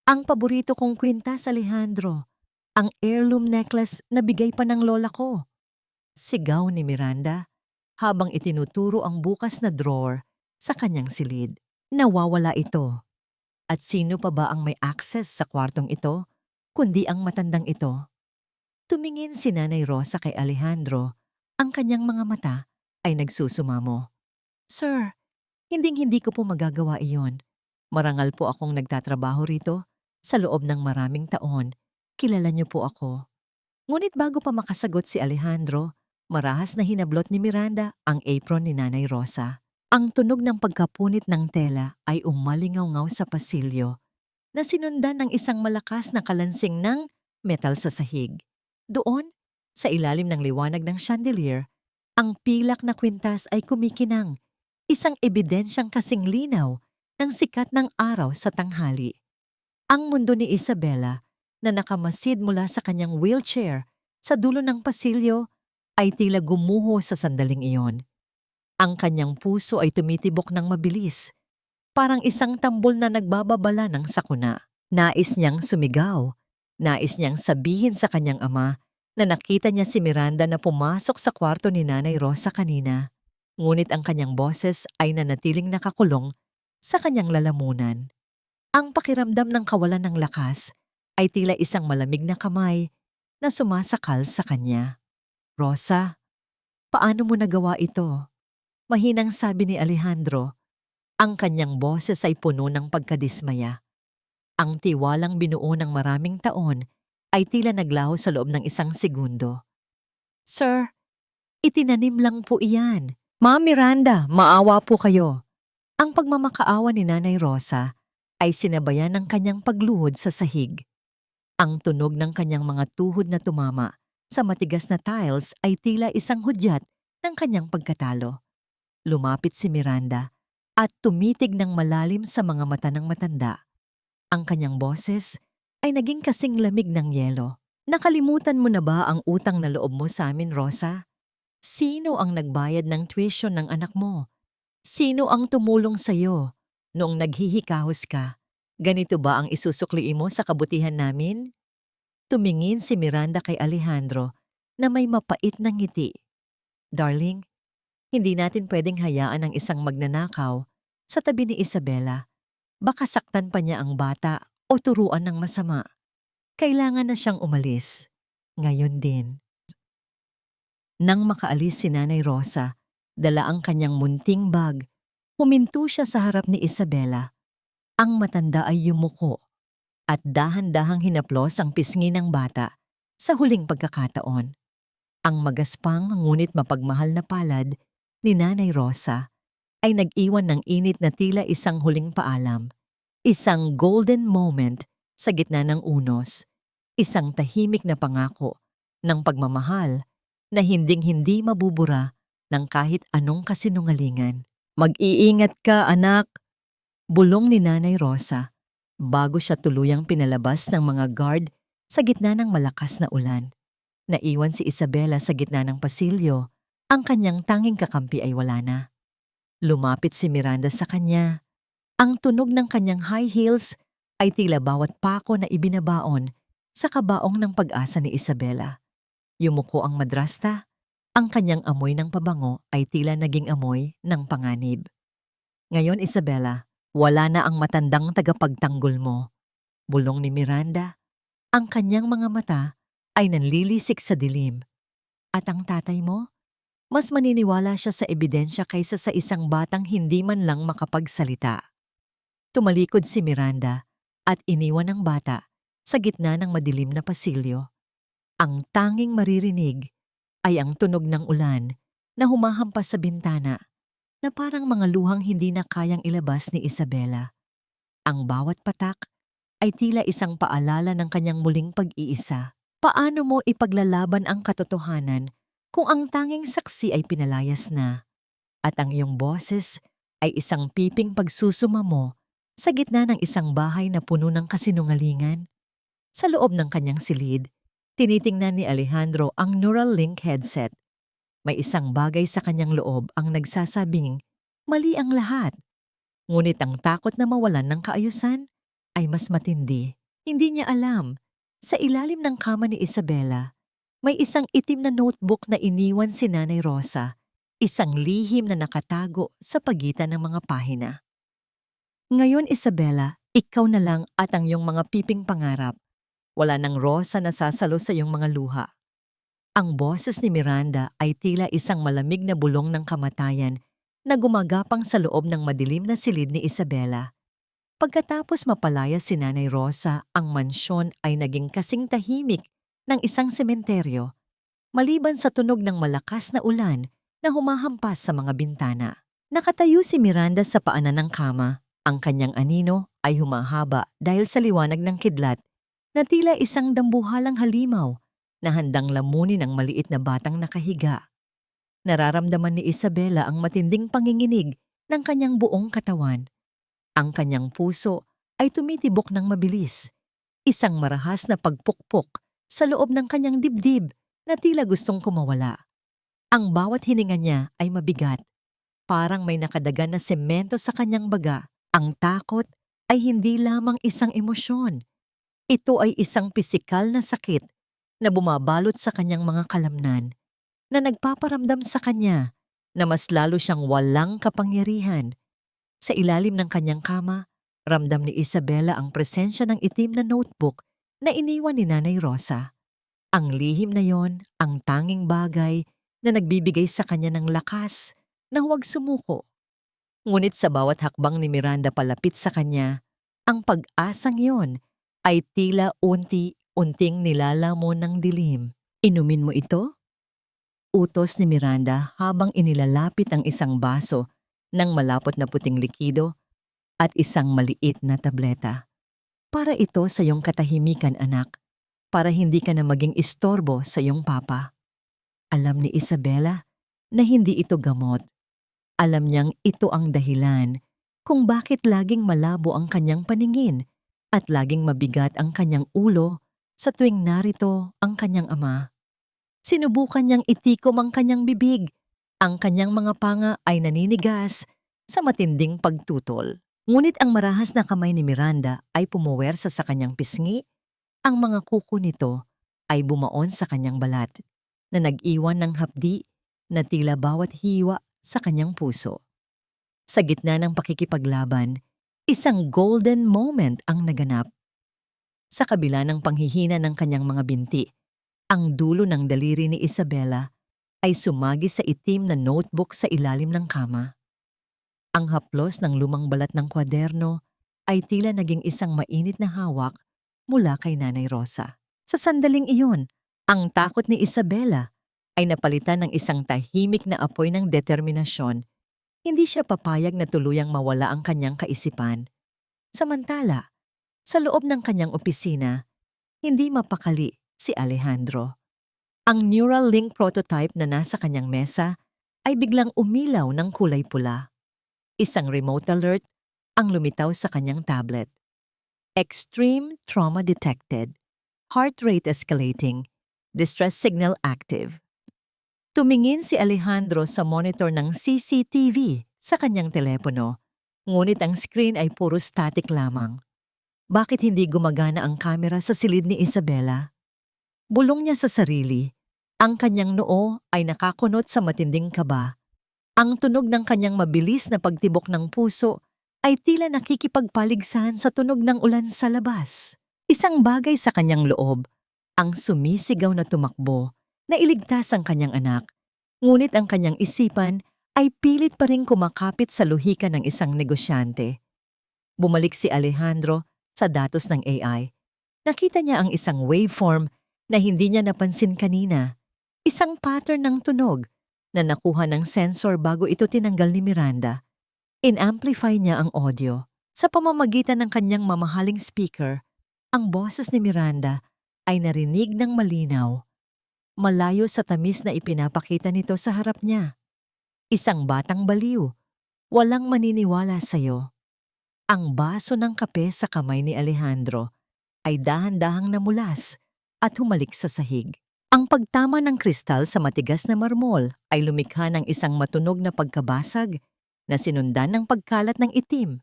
Ang paborito kong kwintas, Alejandro. Ang heirloom necklace na bigay pa ng lola ko. Sigaw ni Miranda habang itinuturo ang bukas na drawer sa kanyang silid. Nawawala ito. At sino pa ba ang may access sa kwartong ito kundi ang matandang ito? Tumingin si Nanay Rosa kay Alejandro. Ang kanyang mga mata ay nagsusumamo. Sir, hinding-hindi ko po magagawa iyon. Marangal po akong nagtatrabaho rito sa loob ng maraming taon. Kilala niyo po ako. Ngunit bago pa makasagot si Alejandro, marahas na hinablot ni Miranda ang apron ni Nanay Rosa. Ang tunog ng pagkapunit ng tela ay umalingaw-ngaw sa pasilyo na sinundan ng isang malakas na kalansing ng metal sa sahig. Doon, sa ilalim ng liwanag ng chandelier, ang pilak na kwintas ay kumikinang, isang ebidensyang kasing linaw ng sikat ng araw sa tanghali. Ang mundo ni Isabela na nakamasid mula sa kanyang wheelchair sa dulo ng pasilyo ay tila gumuho sa sandaling iyon. Ang kanyang puso ay tumitibok ng mabilis, parang isang tambol na nagbababala ng sakuna. Nais niyang sumigaw, nais niyang sabihin sa kanyang ama na nakita niya si Miranda na pumasok sa kwarto ni Nanay Rosa kanina. Ngunit ang kanyang boses ay nanatiling nakakulong sa kanyang lalamunan. Ang pakiramdam ng kawalan ng lakas ay tila isang malamig na kamay na sumasakal sa kanya. Rosa, paano mo nagawa ito? Mahinang sabi ni Alejandro. Ang kanyang boses ay puno ng pagkadismaya. Ang tiwalang binuo ng maraming taon ay tila naglaho sa loob ng isang segundo. Sir, itinanim lang po iyan. Ma'am Miranda, maawa po kayo. Ang pagmamakaawa ni Nanay Rosa ay sinabayan ng kanyang pagluhod sa sahig. Ang tunog ng kanyang mga tuhod na tumama sa matigas na tiles ay tila isang hudyat ng kanyang pagkatalo. Lumapit si Miranda at tumitig ng malalim sa mga mata ng matanda. Ang kanyang boses ay naging kasing lamig ng yelo. Nakalimutan mo na ba ang utang na loob mo sa amin, Rosa? Sino ang nagbayad ng tuition ng anak mo? Sino ang tumulong sa'yo noong naghihikahos ka? Ganito ba ang isusukliin mo sa kabutihan namin? Tumingin si Miranda kay Alejandro na may mapait na ngiti. Darling, hindi natin pwedeng hayaan ang isang magnanakaw sa tabi ni Isabela. Baka saktan pa niya ang bata o turuan ng masama. Kailangan na siyang umalis. Ngayon din. Nang makaalis si Nanay Rosa, dala ang kanyang munting bag, huminto siya sa harap ni Isabela. Ang matanda ay yumuko at dahan-dahang hinaplos ang pisngi ng bata sa huling pagkakataon. Ang magaspang ngunit mapagmahal na palad ni Nanay Rosa ay nag-iwan ng init na tila isang huling paalam. Isang golden moment sa gitna ng unos. Isang tahimik na pangako ng pagmamahal na hinding-hindi mabubura ng kahit anong kasinungalingan. Mag-iingat ka, anak, bulong ni Nanay Rosa bago siya tuluyang pinalabas ng mga guard sa gitna ng malakas na ulan. Naiwan si Isabela sa gitna ng pasilyo. Ang kanyang tanging kakampi ay wala na. Lumapit si Miranda sa kanya. Ang tunog ng kanyang high heels ay tila bawat pako na ibinabaon sa kabaong ng pag-asa ni Isabela. Yumuko ang madrasta. Ang kanyang amoy ng pabango ay tila naging amoy ng panganib. Ngayon, Isabela, wala na ang matandang tagapagtanggol mo. Bulong ni Miranda. Ang kanyang mga mata ay nanlilisik sa dilim. At ang tatay mo? Mas maniniwala siya sa ebidensya kaysa sa isang batang hindi man lang makapagsalita. Tumalikod si Miranda at iniwan ang bata sa gitna ng madilim na pasilyo. Ang tanging maririnig ay ang tunog ng ulan na humahampas sa bintana na parang mga luhang hindi na kayang ilabas ni Isabela. Ang bawat patak ay tila isang paalala ng kanyang muling pag-iisa. Paano mo ipaglalaban ang katotohanan kung ang tanging saksi ay pinalayas na at ang iyong boses ay isang piping pagsusuma mo sa gitna ng isang bahay na puno ng kasinungalingan? Sa loob ng kanyang silid, tinitingnan ni Alejandro ang Neuralink headset. May isang bagay sa kanyang loob ang nagsasabing mali ang lahat. Ngunit ang takot na mawalan ng kaayusan ay mas matindi. Hindi niya alam, sa ilalim ng kama ni Isabela, may isang itim na notebook na iniwan si Nanay Rosa, isang lihim na nakatago sa pagitan ng mga pahina. Ngayon, Isabela, ikaw na lang at ang iyong mga piping pangarap. Wala nang Rosa na sasalo sa iyong mga luha. Ang boses ni Miranda ay tila isang malamig na bulong ng kamatayan na gumagapang sa loob ng madilim na silid ni Isabela. Pagkatapos mapalaya si Nanay Rosa, ang mansyon ay naging kasing tahimik ng isang sementeryo, maliban sa tunog ng malakas na ulan na humahampas sa mga bintana. Nakatayo si Miranda sa paanan ng kama. Ang kanyang anino ay humahaba dahil sa liwanag ng kidlat na tila isang dambuhalang halimaw na handang lamunin ang maliit na batang nakahiga. Nararamdaman ni Isabela ang matinding panginginig ng kanyang buong katawan. Ang kanyang puso ay tumitibok ng mabilis, isang marahas na pagpukpok sa loob ng kanyang dibdib na tila gustong kumawala. Ang bawat hininga niya ay mabigat, parang may nakadagan na semento sa kanyang baga. Ang takot ay hindi lamang isang emosyon. Ito ay isang pisikal na sakit na bumabalot sa kanyang mga kalamnan, na nagpaparamdam sa kanya na mas lalo siyang walang kapangyarihan. Sa ilalim ng kanyang kama, ramdam ni Isabela ang presensya ng itim na notebook na iniwan ni Nanay Rosa. Ang lihim na yon, ang tanging bagay na nagbibigay sa kanya ng lakas na huwag sumuko. Ngunit sa bawat hakbang ni Miranda palapit sa kanya, ang pag-asang yon ay tila unti-unting nilalamon ng dilim. Inumin mo ito? Utos ni Miranda habang inilalapit ang isang baso ng malapot na puting likido at isang maliit na tableta. Para ito sa iyong katahimikan, anak, para hindi ka na maging istorbo sa iyong papa. Alam ni Isabela na hindi ito gamot. Alam niyang ito ang dahilan kung bakit laging malabo ang kanyang paningin at laging mabigat ang kanyang ulo sa tuwing narito ang kanyang ama. Sinubukan niyang itikom ang kanyang bibig. Ang kanyang mga panga ay naninigas sa matinding pagtutol. Ngunit ang marahas na kamay ni Miranda ay pumuwersa sa kanyang pisngi. Ang mga kuko nito ay bumaon sa kanyang balat, na nag-iwan ng hapdi na tila bawat hiwa sa kanyang puso. Sa gitna ng pakikipaglaban, isang golden moment ang naganap. Sa kabila ng panghihina ng kanyang mga binti, ang dulo ng daliri ni Isabela ay sumagi sa itim na notebook sa ilalim ng kama. Ang haplos ng lumang balat ng kwaderno ay tila naging isang mainit na hawak mula kay Nanay Rosa. Sa sandaling iyon, ang takot ni Isabela ay napalitan ng isang tahimik na apoy ng determinasyon. Hindi siya papayag na tuluyang mawala ang kanyang kaisipan. Samantala, sa loob ng kanyang opisina, hindi mapakali si Alejandro. Ang Neuralink prototype na nasa kanyang mesa ay biglang umilaw ng kulay pula. Isang remote alert ang lumitaw sa kanyang tablet. Extreme trauma detected. Heart rate escalating. Distress signal active. Tumingin si Alejandro sa monitor ng CCTV sa kanyang telepono, ngunit ang screen ay puro static lamang. Bakit hindi gumagana ang kamera sa silid ni Isabela? Bulong niya sa sarili. Ang kanyang noo ay nakakunot sa matinding kaba. Ang tunog ng kanyang mabilis na pagtibok ng puso ay tila nakikipagpaligsahan sa tunog ng ulan sa labas. Isang bagay sa kanyang loob, ang sumisigaw na tumakbo, na iligtas ang kanyang anak. Ngunit ang kanyang isipan ay pilit pa ring kumakapit sa luhika ng isang negosyante. Bumalik si Alejandro sa datos ng AI. Nakita niya ang isang waveform na hindi niya napansin kanina. Isang pattern ng tunog na nakuha ng sensor bago ito tinanggal ni Miranda. In-amplify niya ang audio. Sa pamamagitan ng kanyang mamahaling speaker, ang boses ni Miranda ay narinig ng malinaw. Malayo sa tamis na ipinapakita nito sa harap niya. Isang batang baliw, walang maniniwala sa'yo. Ang baso ng kape sa kamay ni Alejandro ay dahan-dahang namulas at humalik sa sahig. Ang pagtama ng kristal sa matigas na marmol ay lumikha ng isang matunog na pagkabasag na sinundan ng pagkalat ng itim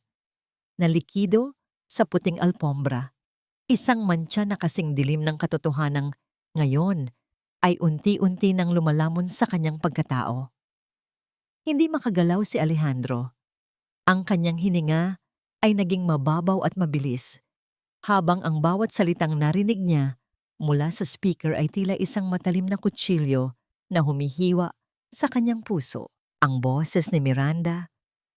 na likido sa puting alpombra. Isang mantsa na kasing dilim ng katotohanang ngayon ay unti-unti nang lumalamon sa kanyang pagkatao. Hindi makagalaw si Alejandro. Ang kanyang hininga ay naging mababaw at mabilis, habang ang bawat salitang narinig niya mula sa speaker ay tila isang matalim na kutsilyo na humihiwa sa kanyang puso. Ang boses ni Miranda,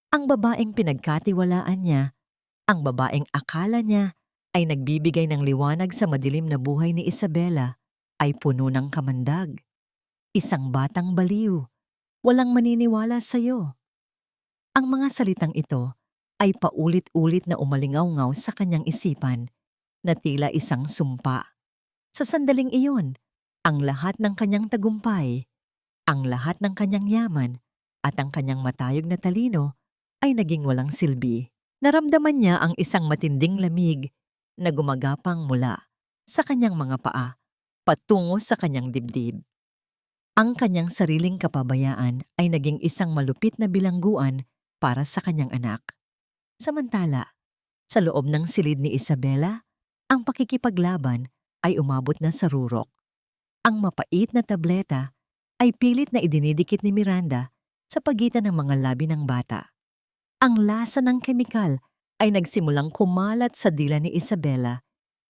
ang babaeng pinagkatiwalaan niya, ang babaeng akala niya ay nagbibigay ng liwanag sa madilim na buhay ni Isabela, ay puno ng kamandag. Isang batang baliw, walang maniniwala sa'yo. Ang mga salitang ito ay paulit-ulit na umalingaw-ngaw sa kanyang isipan na tila isang sumpa. Sa sandaling iyon, ang lahat ng kanyang tagumpay, ang lahat ng kanyang yaman at ang kanyang matayog na talino ay naging walang silbi. Naramdaman niya ang isang matinding lamig na gumagapang mula sa kanyang mga paa patungo sa kanyang dibdib. Ang kanyang sariling kapabayaan ay naging isang malupit na bilangguan para sa kanyang anak. Samantala, sa loob ng silid ni Isabela, ang pakikipaglaban ay umabot na sa rurok. Ang mapait na tableta ay pilit na idinidikit ni Miranda sa pagitan ng mga labi ng bata. Ang lasa ng kemikal ay nagsimulang kumalat sa dila ni Isabela,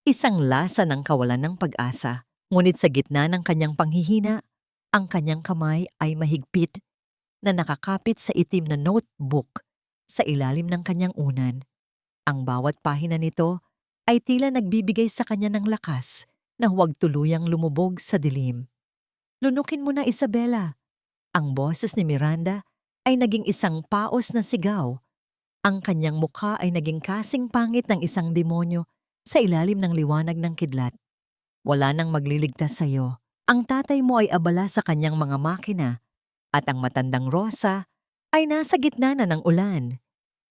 isang lasa ng kawalan ng pag-asa. Ngunit sa gitna ng kanyang panghihina, ang kanyang kamay ay mahigpit na nakakapit sa itim na notebook sa ilalim ng kanyang unan. Ang bawat pahina nito ay tila nagbibigay sa kanya ng lakas na huwag tuluyang lumubog sa dilim. Lunukin mo na, Isabela. Ang boses ni Miranda ay naging isang paos na sigaw. Ang kanyang mukha ay naging kasing pangit ng isang demonyo sa ilalim ng liwanag ng kidlat. Wala nang magliligtas sa'yo. Ang tatay mo ay abala sa kanyang mga makina at ang matandang Rosa ay nasa gitna na ng ulan.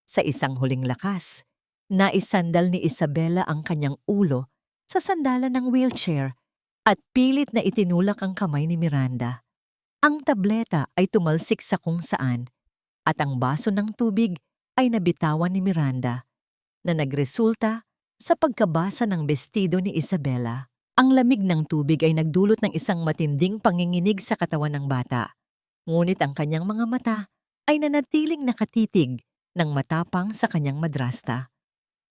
Sa isang huling lakas, naisandal ni Isabela ang kanyang ulo sa sandalan ng wheelchair at pilit na itinulak ang kamay ni Miranda. Ang tableta ay tumalsik sa kung saan at ang baso ng tubig ay nabitawan ni Miranda na nagresulta sa pagkabasa ng bestido ni Isabela. Ang lamig ng tubig ay nagdulot ng isang matinding panginginig sa katawan ng bata. Ngunit ang kanyang mga mata ay nanatiling nakatitig ng matapang sa kanyang madrasta.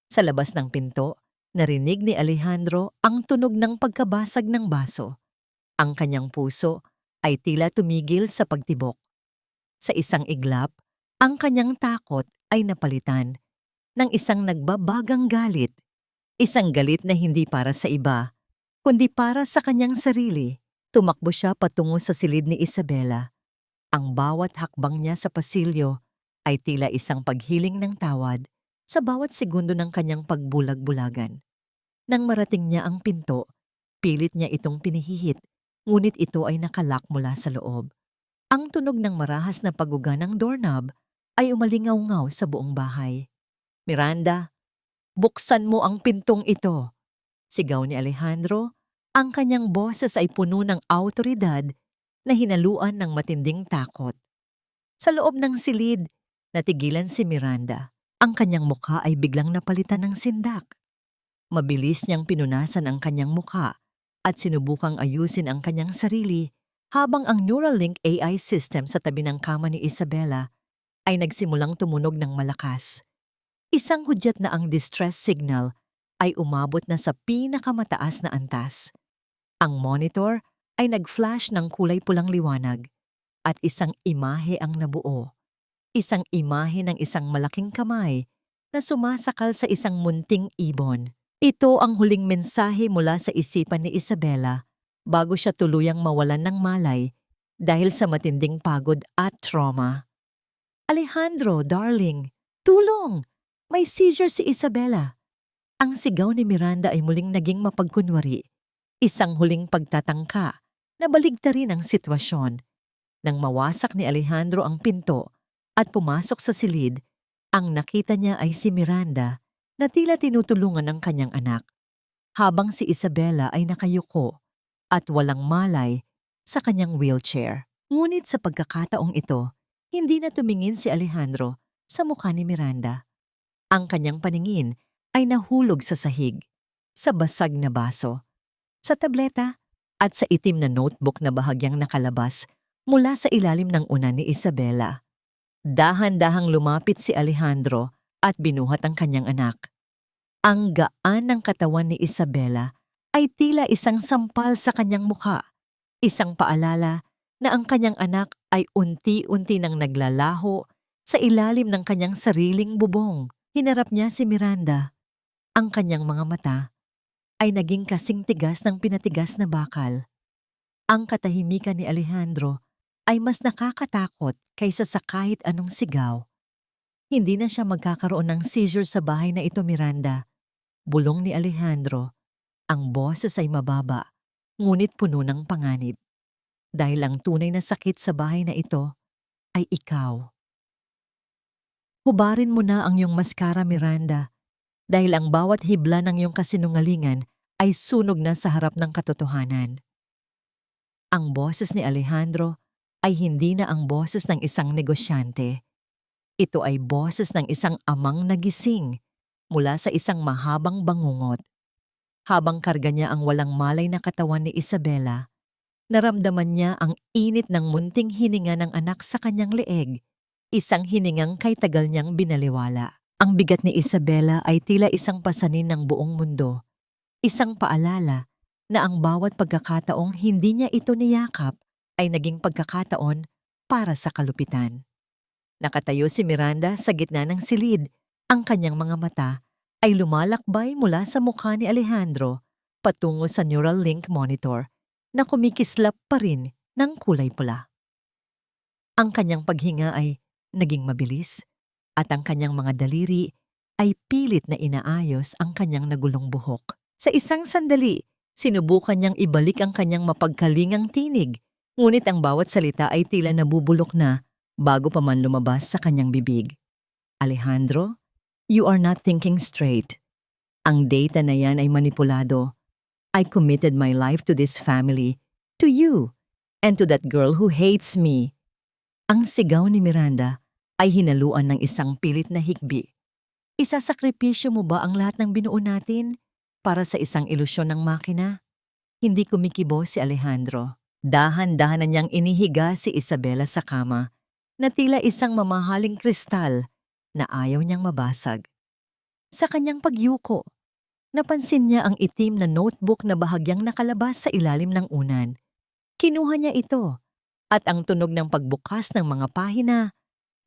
Sa labas ng pinto, narinig ni Alejandro ang tunog ng pagkabasag ng baso. Ang kanyang puso ay tila tumigil sa pagtibok. Sa isang iglap, ang kanyang takot ay napalitan ng isang nagbabagang galit. Isang galit na hindi para sa iba, kundi para sa kanyang sarili. Tumakbo siya patungo sa silid ni Isabela. Ang bawat hakbang niya sa pasilyo ay tila isang paghiling ng tawad sa bawat segundo ng kanyang pagbulag-bulagan. Nang marating niya ang pinto, pilit niya itong pinihihit, ngunit ito ay nakalak mula sa loob. Ang tunog ng marahas na paguga ng doorknob ay umalingaw-ngaw sa buong bahay. "Miranda, buksan mo ang pintong ito!" Sigaw ni Alejandro. Ang kanyang boses ay puno ng awtoridad na hinaluan ng matinding takot. Sa loob ng silid, natigilan si Miranda. Ang kanyang mukha ay biglang napalitan ng sindak. Mabilis niyang pinunasan ang kanyang mukha at sinubukang ayusin ang kanyang sarili habang ang Neuralink AI system sa tabi ng kama ni Isabela ay nagsimulang tumunog ng malakas. Isang hudyat na ang distress signal ay umabot na sa pinakamataas na antas. Ang monitor ay nag-flash ng kulay pulang liwanag at isang imahe ang nabuo. Isang imahe ng isang malaking kamay na sumasakal sa isang munting ibon. Ito ang huling mensahe mula sa isipan ni Isabela bago siya tuluyang mawalan ng malay dahil sa matinding pagod at trauma. "Alejandro, darling, tulong! May seizure si Isabela." Ang sigaw ni Miranda ay muling naging mapagkunwari. Isang huling pagtatangka na baligtarin ang sitwasyon. Nang mawasak ni Alejandro ang pinto at pumasok sa silid, ang nakita niya ay si Miranda na tila tinutulungan ng kanyang anak, habang si Isabela ay nakayuko at walang malay sa kanyang wheelchair. Ngunit sa pagkakataong ito, hindi na tumingin si Alejandro sa mukha ni Miranda. Ang kanyang paningin ay nahulog sa sahig, sa basag na baso, sa tableta at sa itim na notebook na bahagyang nakalabas mula sa ilalim ng unan ni Isabela. Dahan-dahang lumapit si Alejandro at binuhat ang kanyang anak. Ang gaan ng katawan ni Isabela ay tila isang sampal sa kanyang mukha, isang paalala na ang kanyang anak ay unti-unti nang naglalaho sa ilalim ng kanyang sariling bubong. Hinarap niya si Miranda. Ang kanyang mga mata ay naging kasing tigas ng pinatigas na bakal. Ang katahimikan ni Alejandro ay mas nakakatakot kaysa sa kahit anong sigaw. "Hindi na siya magkakaroon ng seizure sa bahay na ito, Miranda," bulong ni Alejandro. Ang boses ay mababa, ngunit puno ng panganib. "Dahil ang tunay na sakit sa bahay na ito ay ikaw." Hubarin mo na ang iyong maskara, Miranda, dahil ang bawat hibla ng iyong kasinungalingan ay sunog na sa harap ng katotohanan. Ang boses ni Alejandro ay hindi na ang boses ng isang negosyante. Ito ay boses ng isang amang nagising mula sa isang mahabang bangungot. Habang karga niya ang walang malay na katawan ni Isabela, naramdaman niya ang init ng munting hininga ng anak sa kanyang leeg, isang hiningang kay tagal niyang binaliwala. Ang bigat ni Isabela ay tila isang pasanin ng buong mundo, isang paalala na ang bawat pagkakataong hindi niya ito niyakap ay naging pagkakataon para sa kalupitan. Nakatayo si Miranda sa gitna ng silid. Ang kanyang mga mata ay lumalakbay mula sa mukha ni Alejandro patungo sa Neuralink monitor na kumikislap pa rin ng kulay pula. Ang kanyang paghinga ay naging mabilis at ang kanyang mga daliri ay pilit na inaayos ang kanyang nagulong buhok. Sa isang sandali, sinubukan niyang ibalik ang kanyang mapagkalingang tinig, ngunit ang bawat salita ay tila nabubulok na bago pa man lumabas sa kanyang bibig. "Alejandro, you are not thinking straight. Ang data na yan ay manipulado. I committed my life to this family, to you, and to that girl who hates me." Ang sigaw ni Miranda ay hinaluan ng isang pilit na hikbi. "Isasakripisyo mo ba ang lahat ng binuo natin para sa isang ilusyon ng makina?" Hindi kumikibo si Alejandro. Dahan-dahan na niyang inihiga si Isabela sa kama na tila isang mamahaling kristal na ayaw niyang mabasag. Sa kanyang pagyuko, napansin niya ang itim na notebook na bahagyang nakalabas sa ilalim ng unan. Kinuha niya ito at ang tunog ng pagbukas ng mga pahina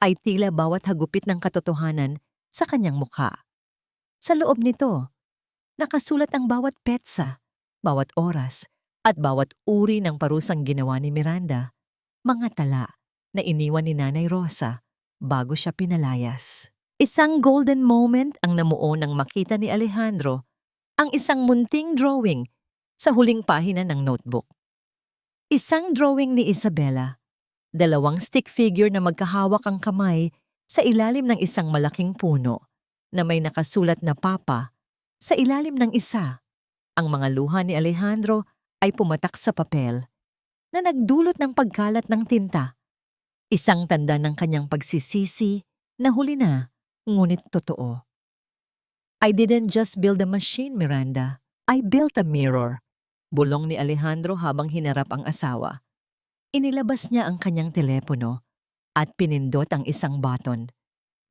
ay tila bawat hagupit ng katotohanan sa kanyang mukha. Sa loob nito, nakasulat ang bawat petsa, bawat oras, at bawat uri ng parusang ginawa ni Miranda, mga tala na iniwan ni Nanay Rosa bago siya pinalayas. Isang golden moment ang namuo nang makita ni Alejandro ang isang munting drawing sa huling pahina ng notebook. Isang drawing ni Isabela, dalawang stick figure na magkahawak ang kamay sa ilalim ng isang malaking puno na may nakasulat na Papa sa ilalim ng isa. Ang mga luha ni Alejandro ay pumatak sa papel na nagdulot ng pagkalat ng tinta. Isang tanda ng kanyang pagsisisi na huli na, ngunit totoo. I didn't just build a machine, Miranda. I built a mirror. Bulong ni Alejandro habang hinarap ang asawa. Inilabas niya ang kanyang telepono at pinindot ang isang button.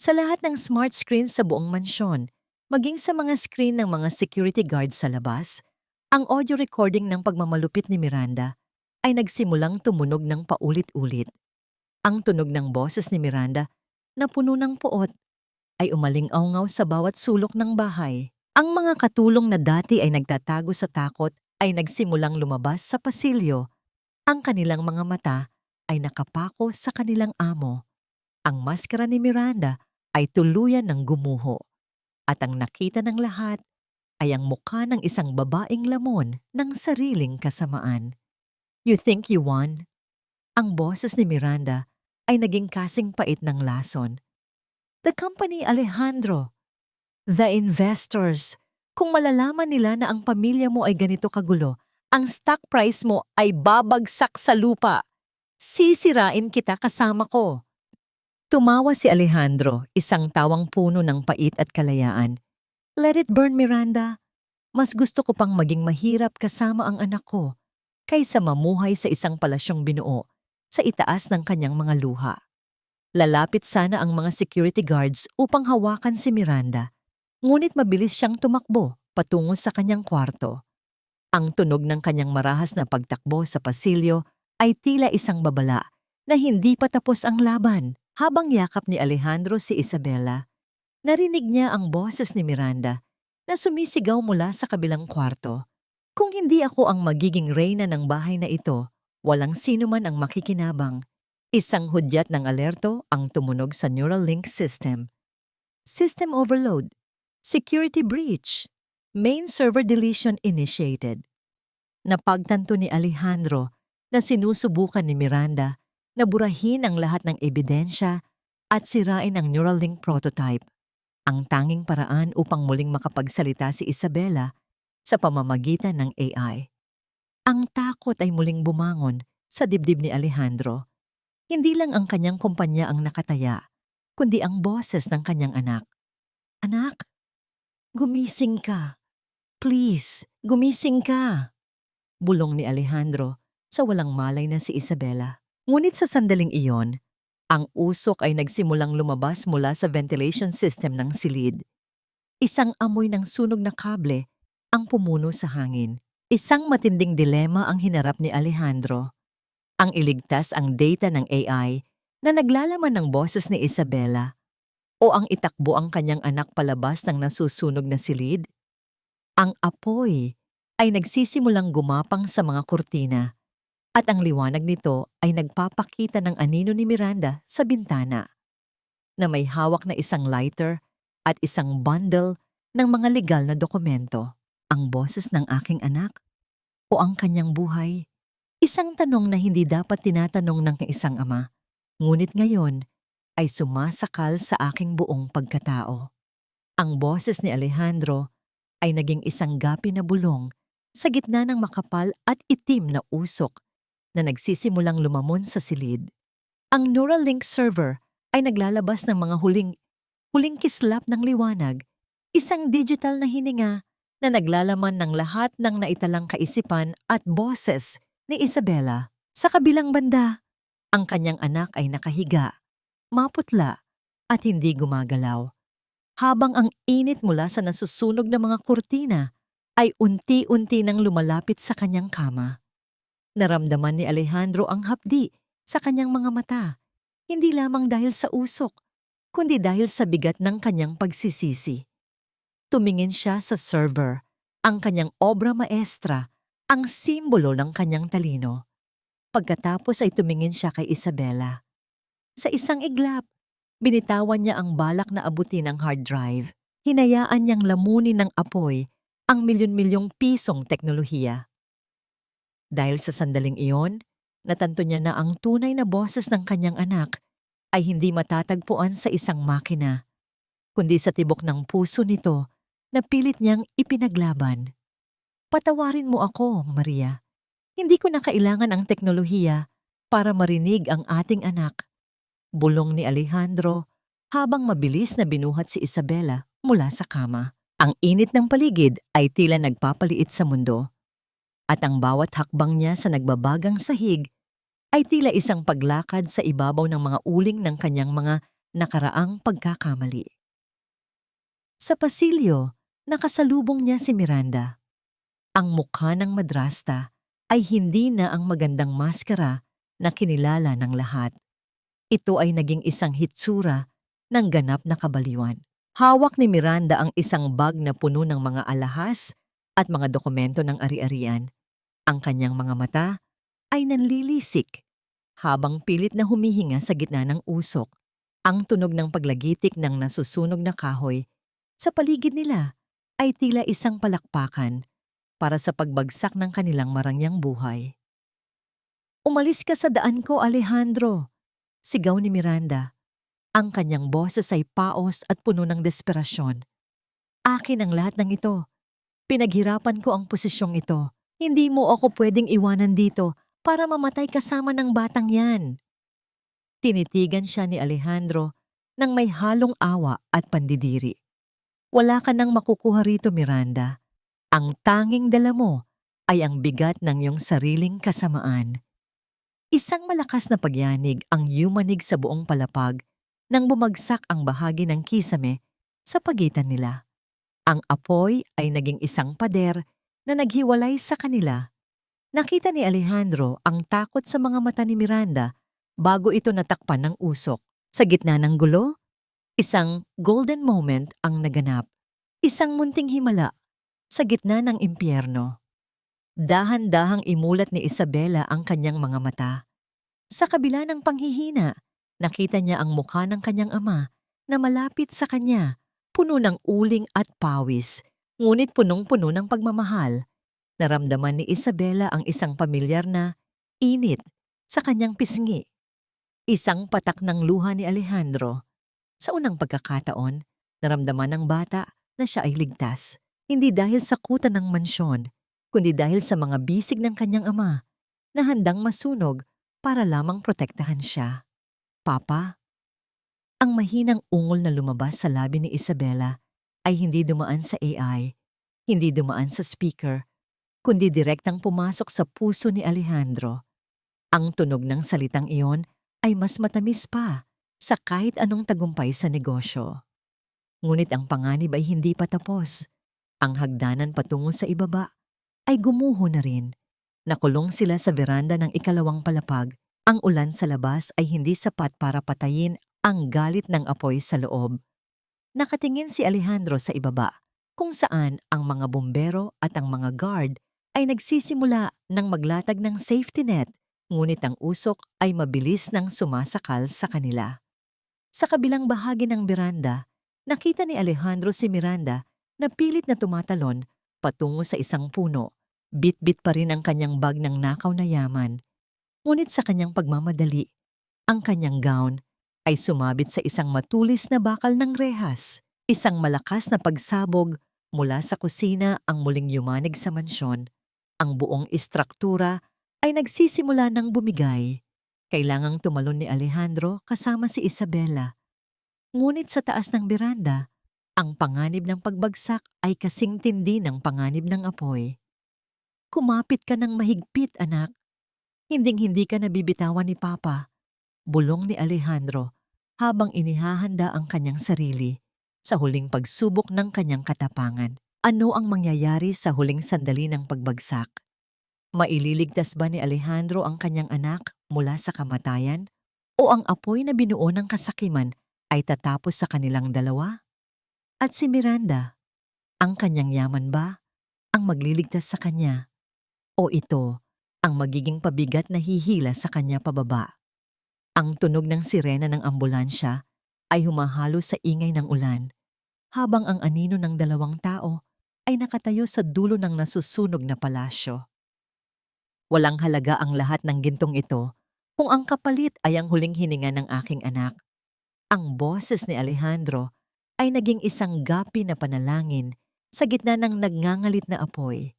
Sa lahat ng smart screen sa buong mansyon, maging sa mga screen ng mga security guards sa labas, ang audio recording ng pagmamalupit ni Miranda ay nagsimulang tumunog ng paulit-ulit. Ang tunog ng boses ni Miranda na puno ng puot ay umaling-awngaw sa bawat sulok ng bahay. Ang mga katulong na dati ay nagtatago sa takot ay nagsimulang lumabas sa pasilyo. Ang kanilang mga mata ay nakapako sa kanilang amo. Ang maskara ni Miranda ay tuluyan ng gumuho. At ang nakita ng lahat ay ang mukha ng isang babaeng lamon ng sariling kasamaan. You think you won? Ang boses ni Miranda ay naging kasing pait ng lason. The company, Alejandro. The investors. Kung malalaman nila na ang pamilya mo ay ganito kagulo, ang stock price mo ay babagsak sa lupa. Sisirain kita kasama ko. Tumawa si Alejandro, isang tawang puno ng pait at kalayaan. Let it burn, Miranda. Mas gusto ko pang maging mahirap kasama ang anak ko kaysa mamuhay sa isang palasyong binuo sa itaas ng kanyang mga luha. Lalapit sana ang mga security guards upang hawakan si Miranda, ngunit mabilis siyang tumakbo patungo sa kanyang kwarto. Ang tunog ng kanyang marahas na pagtakbo sa pasilyo ay tila isang babala na hindi pa tapos ang laban. Habang yakap ni Alejandro si Isabela, narinig niya ang boses ni Miranda na sumisigaw mula sa kabilang kwarto. Kung hindi ako ang magiging reyna ng bahay na ito, walang sino man ang makikinabang. Isang hudyat ng alerto ang tumunog sa Neuralink system. System overload. Security breach. Main server deletion initiated. Napagtanto ni Alejandro na sinusubukan ni Miranda na burahin ang lahat ng ebidensya at sirain ang Neuralink prototype. Ang tanging paraan upang muling makapagsalita si Isabela sa pamamagitan ng AI. Ang takot ay muling bumangon sa dibdib ni Alejandro. Hindi lang ang kanyang kumpanya ang nakataya, kundi ang boses ng kanyang anak. Anak, gumising ka. Please, gumising ka. Bulong ni Alejandro sa walang malay na si Isabela. Ngunit sa sandaling iyon, ang usok ay nagsimulang lumabas mula sa ventilation system ng silid. Isang amoy ng sunog na kable ang pumuno sa hangin. Isang matinding dilema ang hinarap ni Alejandro. Ang iligtas ang data ng AI na naglalaman ng boses ni Isabela o ang itakbo ang kanyang anak palabas ng nasusunog na silid. Ang apoy ay nagsisimulang gumapang sa mga kurtina. At ang liwanag nito ay nagpapakita ng anino ni Miranda sa bintana na may hawak na isang lighter at isang bundle ng mga legal na dokumento. Ang boses ng aking anak o ang kanyang buhay? Isang tanong na hindi dapat tinatanong ng isang ama, ngunit ngayon ay sumasakal sa aking buong pagkatao. Ang boses ni Alejandro ay naging isang gapi na bulong sa gitna ng makapal at itim na usok na nagsisimulang lumamon sa silid. Ang Neuralink server ay naglalabas ng mga huling kislap ng liwanag, isang digital na hininga na naglalaman ng lahat ng naitalang kaisipan at boses ni Isabela. Sa kabilang banda, ang kanyang anak ay nakahiga, maputla at hindi gumagalaw, habang ang init mula sa nasusunog na mga kurtina ay unti-unti nang lumalapit sa kanyang kama. Naramdaman ni Alejandro ang hapdi sa kanyang mga mata, hindi lamang dahil sa usok, kundi dahil sa bigat ng kanyang pagsisisi. Tumingin siya sa server, ang kanyang obra maestra, ang simbolo ng kanyang talino. Pagkatapos ay tumingin siya kay Isabela. Sa isang iglap, binitawan niya ang balak na abutin ang hard drive. Hinayaan niyang lamunin ng apoy ang milyon-milyong pisong teknolohiya. Dahil sa sandaling iyon, natanto niya na ang tunay na boses ng kanyang anak ay hindi matatagpuan sa isang makina, kundi sa tibok ng puso nito na pilit niyang ipinaglaban. Patawarin mo ako, Maria. Hindi ko na kailangan ang teknolohiya para marinig ang ating anak. Bulong ni Alejandro habang mabilis na binuhat si Isabela mula sa kama. Ang init ng paligid ay tila nagpapaliit sa mundo, at ang bawat hakbang niya sa nagbabagang sahig ay tila isang paglakad sa ibabaw ng mga uling ng kanyang mga nakaraang pagkakamali. Sa pasilyo, nakasalubong niya si Miranda. Ang mukha ng madrasta ay hindi na ang magandang maskara na kinilala ng lahat. Ito ay naging isang hitsura ng ganap na kabaliwan. Hawak ni Miranda ang isang bag na puno ng mga alahas at mga dokumento ng ari-arian. Ang kanyang mga mata ay nanlilisik habang pilit na humihinga sa gitna ng usok. Ang tunog ng paglagitik ng nasusunog na kahoy sa paligid nila ay tila isang palakpakan para sa pagbagsak ng kanilang marangyang buhay. "Umalis ka sa daan ko, Alejandro!" sigaw ni Miranda. Ang kanyang boses ay paos at puno ng desperasyon. "Akin ang lahat ng ito. Pinaghirapan ko ang posisyong ito. Hindi mo ako pwedeng iwanan dito para mamatay kasama ng batang yan." Tinitigan siya ni Alejandro nang may halong awa at pandidiri. "Wala ka nang makukuha rito, Miranda. Ang tanging dala mo ay ang bigat ng iyong sariling kasamaan." Isang malakas na pagyanig ang yumanig sa buong palapag nang bumagsak ang bahagi ng kisame sa pagitan nila. Ang apoy ay naging isang pader na naghiwalay sa kanila. Nakita ni Alejandro ang takot sa mga mata ni Miranda bago ito natakpan ng usok. Sa gitna ng gulo, isang golden moment ang naganap. Isang munting himala sa gitna ng impyerno. Dahan-dahang imulat ni Isabela ang kanyang mga mata. Sa kabila ng panghihina, nakita niya ang mukha ng kanyang ama na malapit sa kanya, puno ng uling at pawis, ngunit punong-puno ng pagmamahal. Naramdaman ni Isabela ang isang pamilyar na init sa kanyang pisngi. Isang patak ng luha ni Alejandro. Sa unang pagkakataon, naramdaman ng bata na siya ay ligtas. Hindi dahil sa kuta ng mansyon, kundi dahil sa mga bisig ng kanyang ama na handang masunog para lamang protektahan siya. "Papa?" Ang mahinang ungol na lumabas sa labi ni Isabela ay hindi dumaan sa AI, hindi dumaan sa speaker, kundi direktang pumasok sa puso ni Alejandro. Ang tunog ng salitang iyon ay mas matamis pa sa kahit anong tagumpay sa negosyo. Ngunit ang panganib ay hindi pa tapos. Ang hagdanan patungo sa ibaba ay gumuho na rin. Nakulong sila sa veranda ng ikalawang palapag. Ang ulan sa labas ay hindi sapat para patayin ang galit ng apoy sa loob. Nakatingin si Alejandro sa ibaba, kung saan ang mga bumbero at ang mga guard ay nagsisimula ng maglatag ng safety net, ngunit ang usok ay mabilis nang sumasakal sa kanila. Sa kabilang bahagi ng beranda, nakita ni Alejandro si Miranda na pilit na tumatalon patungo sa isang puno. Bit-bit pa rin ang kanyang bag ng nakaw na yaman. Ngunit sa kanyang pagmamadali, ang kanyang gown ay sumabit sa isang matulis na bakal ng rehas. Isang malakas na pagsabog mula sa kusina ang muling yumanig sa mansyon. Ang buong istruktura ay nagsisimula ng bumigay. Kailangang tumalon ni Alejandro kasama si Isabela. Ngunit sa taas ng beranda, ang panganib ng pagbagsak ay kasing tindi ng panganib ng apoy. "Kumapit ka ng mahigpit, anak. Hinding-hindi ka nabibitawan ni Papa," bulong ni Alejandro habang inihahanda ang kanyang sarili sa huling pagsubok ng kanyang katapangan. Ano ang mangyayari sa huling sandali ng pagbagsak? Maililigtas ba ni Alejandro ang kanyang anak mula sa kamatayan? O ang apoy na binuo ng kasakiman ay tatapos sa kanilang dalawa? At si Miranda, ang kanyang yaman ba ang magliligtas sa kanya? O ito ang magiging pabigat na hihila sa kanya pababa? Ang tunog ng sirena ng ambulansya ay humahalo sa ingay ng ulan, habang ang anino ng dalawang tao ay nakatayo sa dulo ng nasusunog na palasyo. Walang halaga ang lahat ng gintong ito kung ang kapalit ay ang huling hininga ng aking anak. Ang boses ni Alejandro ay naging isang gapi na panalangin sa gitna ng nagngangalit na apoy.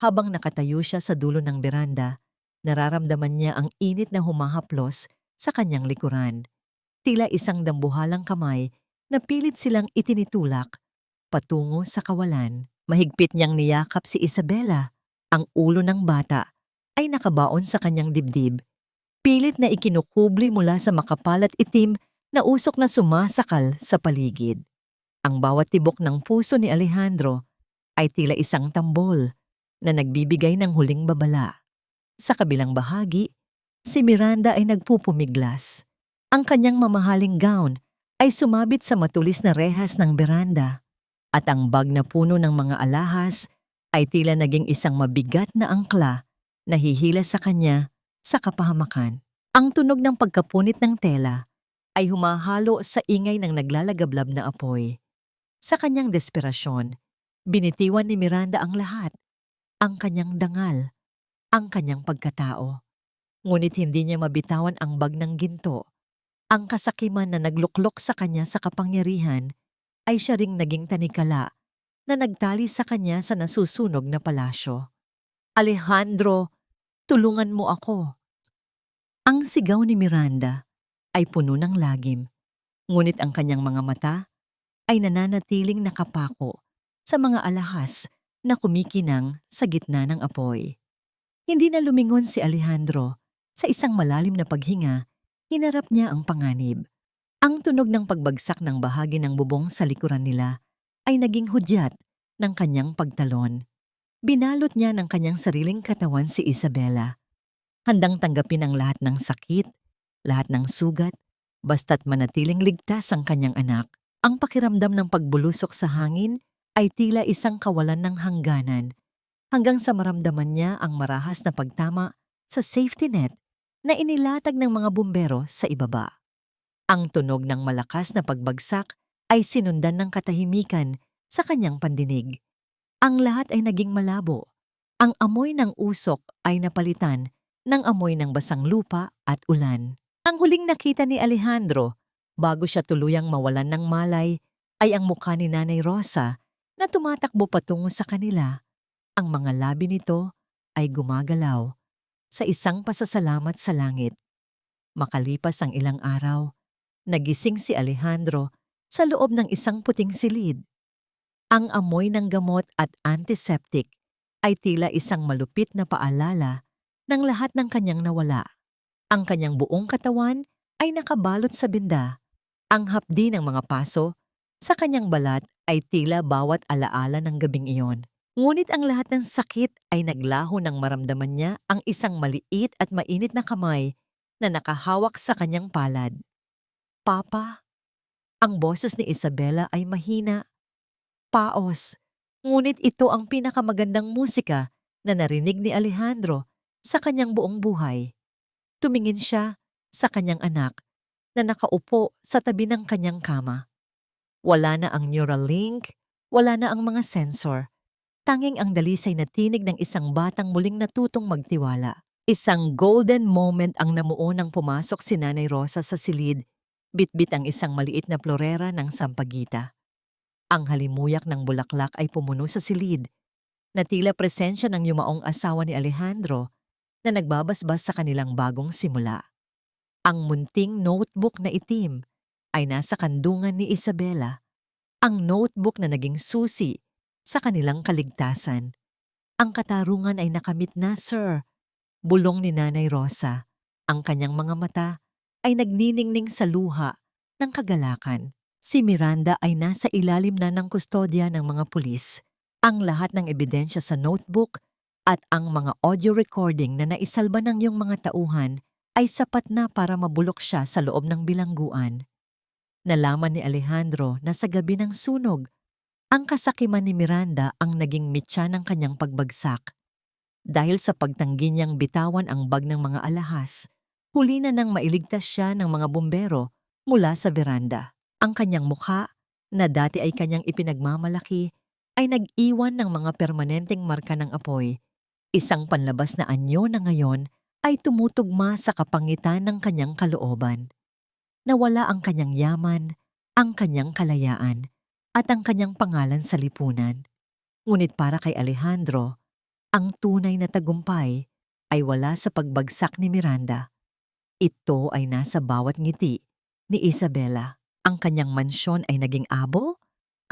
Habang nakatayo siya sa dulo ng beranda, nararamdaman niya ang init na humahaplos sa kanyang likuran. Tila isang dambuhalang kamay na pilit silang itinitulak patungo sa kawalan. Mahigpit niyang niyakap si Isabela. Ang ulo ng bata ay nakabaon sa kanyang dibdib. Pilit na ikinukubli mula sa makapal at itim na usok na sumasakal sa paligid. Ang bawat tibok ng puso ni Alejandro ay tila isang tambol na nagbibigay ng huling babala. Sa kabilang bahagi, si Miranda ay nagpupumiglas. Ang kanyang mamahaling gown ay sumabit sa matulis na rehas ng beranda at ang bag na puno ng mga alahas ay tila naging isang mabigat na angkla na hihila sa kanya sa kapahamakan. Ang tunog ng pagkapunit ng tela ay humahalo sa ingay ng naglalagablab na apoy. Sa kanyang desperasyon, binitiwan ni Miranda ang lahat, ang kanyang dangal, ang kanyang pagkatao. Ngunit hindi niya mabitawan ang bag ng ginto. Ang kasakiman na nagluklok sa kanya sa kapangyarihan ay siya ring naging tanikala na nagtali sa kanya sa nasusunog na palasyo. Alejandro, tulungan mo ako. Ang sigaw ni Miranda ay puno ng lagim, ngunit ang kanyang mga mata ay nananatiling nakapako sa mga alahas na kumikinang sa gitna ng apoy. Hindi na lumingon si Alejandro. Sa isang malalim na paghinga, hinarap niya ang panganib. Ang tunog ng pagbagsak ng bahagi ng bubong sa likuran nila ay naging hudyat ng kanyang pagtalon. Binalot niya ng kanyang sariling katawan si Isabela. Handang tanggapin ang lahat ng sakit, lahat ng sugat, basta't manatiling ligtas ang kanyang anak. Ang pakiramdam ng pagbulusok sa hangin ay tila isang kawalan ng hangganan hanggang sa maramdaman niya ang marahas na pagtama sa safety net na inilatag ng mga bumbero sa ibaba. Ang tunog ng malakas na pagbagsak ay sinundan ng katahimikan sa kanyang pandinig. Ang lahat ay naging malabo. Ang amoy ng usok ay napalitan ng amoy ng basang lupa at ulan. Ang huling nakita ni Alejandro bago siya tuluyang mawalan ng malay ay ang mukha ni Nanay Rosa na tumatakbo patungo sa kanila. Ang mga labi nito ay gumagalaw sa isang pasasalamat sa langit. Makalipas ang ilang araw, nagising si Alejandro sa loob ng isang puting silid. Ang amoy ng gamot at antiseptic ay tila isang malupit na paalala ng lahat ng kanyang nawala. Ang kanyang buong katawan ay nakabalot sa binda. Ang hapdi ng mga paso sa kanyang balat ay tila bawat alaala ng gabing iyon. Ngunit ang lahat ng sakit ay naglaho nang maramdaman niya ang isang maliit at mainit na kamay na nakahawak sa kanyang palad. Papa, ang boses ni Isabela ay mahina. Paos, ngunit ito ang pinakamagandang musika na narinig ni Alejandro sa kanyang buong buhay. Tumingin siya sa kanyang anak na nakaupo sa tabi ng kanyang kama. Wala na ang neural link, wala na ang mga sensor. Tanging ang dalisay na tinig ng isang batang muling natutong magtiwala. Isang golden moment ang namuo nang pumasok si Nanay Rosa sa silid, bitbit ang isang maliit na florera ng sampagita. Ang halimuyak ng bulaklak ay pumuno sa silid, na tila presensya ng yumaong asawa ni Alejandro na nagbabasbas sa kanilang bagong simula. Ang munting notebook na itim ay nasa kandungan ni Isabela, ang notebook na naging susi sa kanilang kaligtasan. Ang katarungan ay nakamit na, sir. Bulong ni Nanay Rosa. Ang kanyang mga mata ay nagniningning sa luha ng kagalakan. Si Miranda ay nasa ilalim na ng kustodya ng mga pulis. Ang lahat ng ebidensya sa notebook at ang mga audio recording na naisalba ng iyong mga tauhan ay sapat na para mabulok siya sa loob ng bilangguan. Nalaman ni Alejandro na sa gabi ng sunog, ang kasakiman ni Miranda ang naging mitya ng kanyang pagbagsak. Dahil sa pagtanggi niyang bitawan ang bag ng mga alahas, huli na nang mailigtas siya ng mga bumbero mula sa veranda. Ang kanyang mukha, na dati ay kanyang ipinagmamalaki, ay nag-iwan ng mga permanenteng marka ng apoy, isang panlabas na anyo na ngayon ay tumutugma sa kapangitan ng kanyang kalooban. Nawala ang kanyang yaman, ang kanyang kalayaan, at ang kanyang pangalan sa lipunan. Ngunit para kay Alejandro, ang tunay na tagumpay ay wala sa pagbagsak ni Miranda. Ito ay nasa bawat ngiti ni Isabela. Ang kanyang mansyon ay naging abo,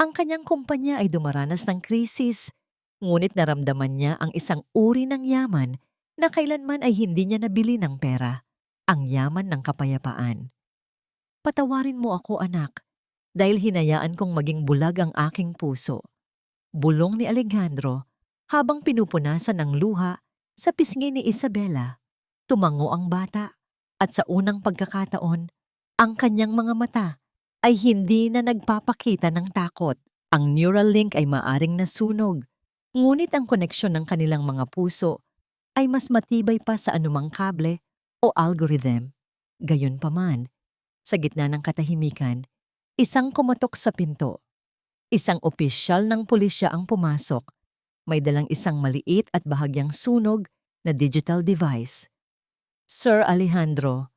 ang kanyang kumpanya ay dumaranas ng krisis, ngunit naramdaman niya ang isang uri ng yaman na kailanman ay hindi niya nabili ng pera, ang yaman ng kapayapaan. Patawarin mo ako, anak, dahil hinayaan kong maging bulag ang aking puso. Bulong ni Alejandro habang pinupunasan ng luha sa pisngi ni Isabela. Tumango ang bata at sa unang pagkakataon, ang kanyang mga mata ay hindi na nagpapakita ng takot. Ang neural link ay maaring nasunog, ngunit ang koneksyon ng kanilang mga puso ay mas matibay pa sa anumang kable o algorithm. Gayunpaman, sa gitna ng katahimikan, isang kumatok sa pinto. Isang opisyal ng pulisya ang pumasok. May dalang isang maliit at bahagyang sunog na digital device. Sir Alejandro,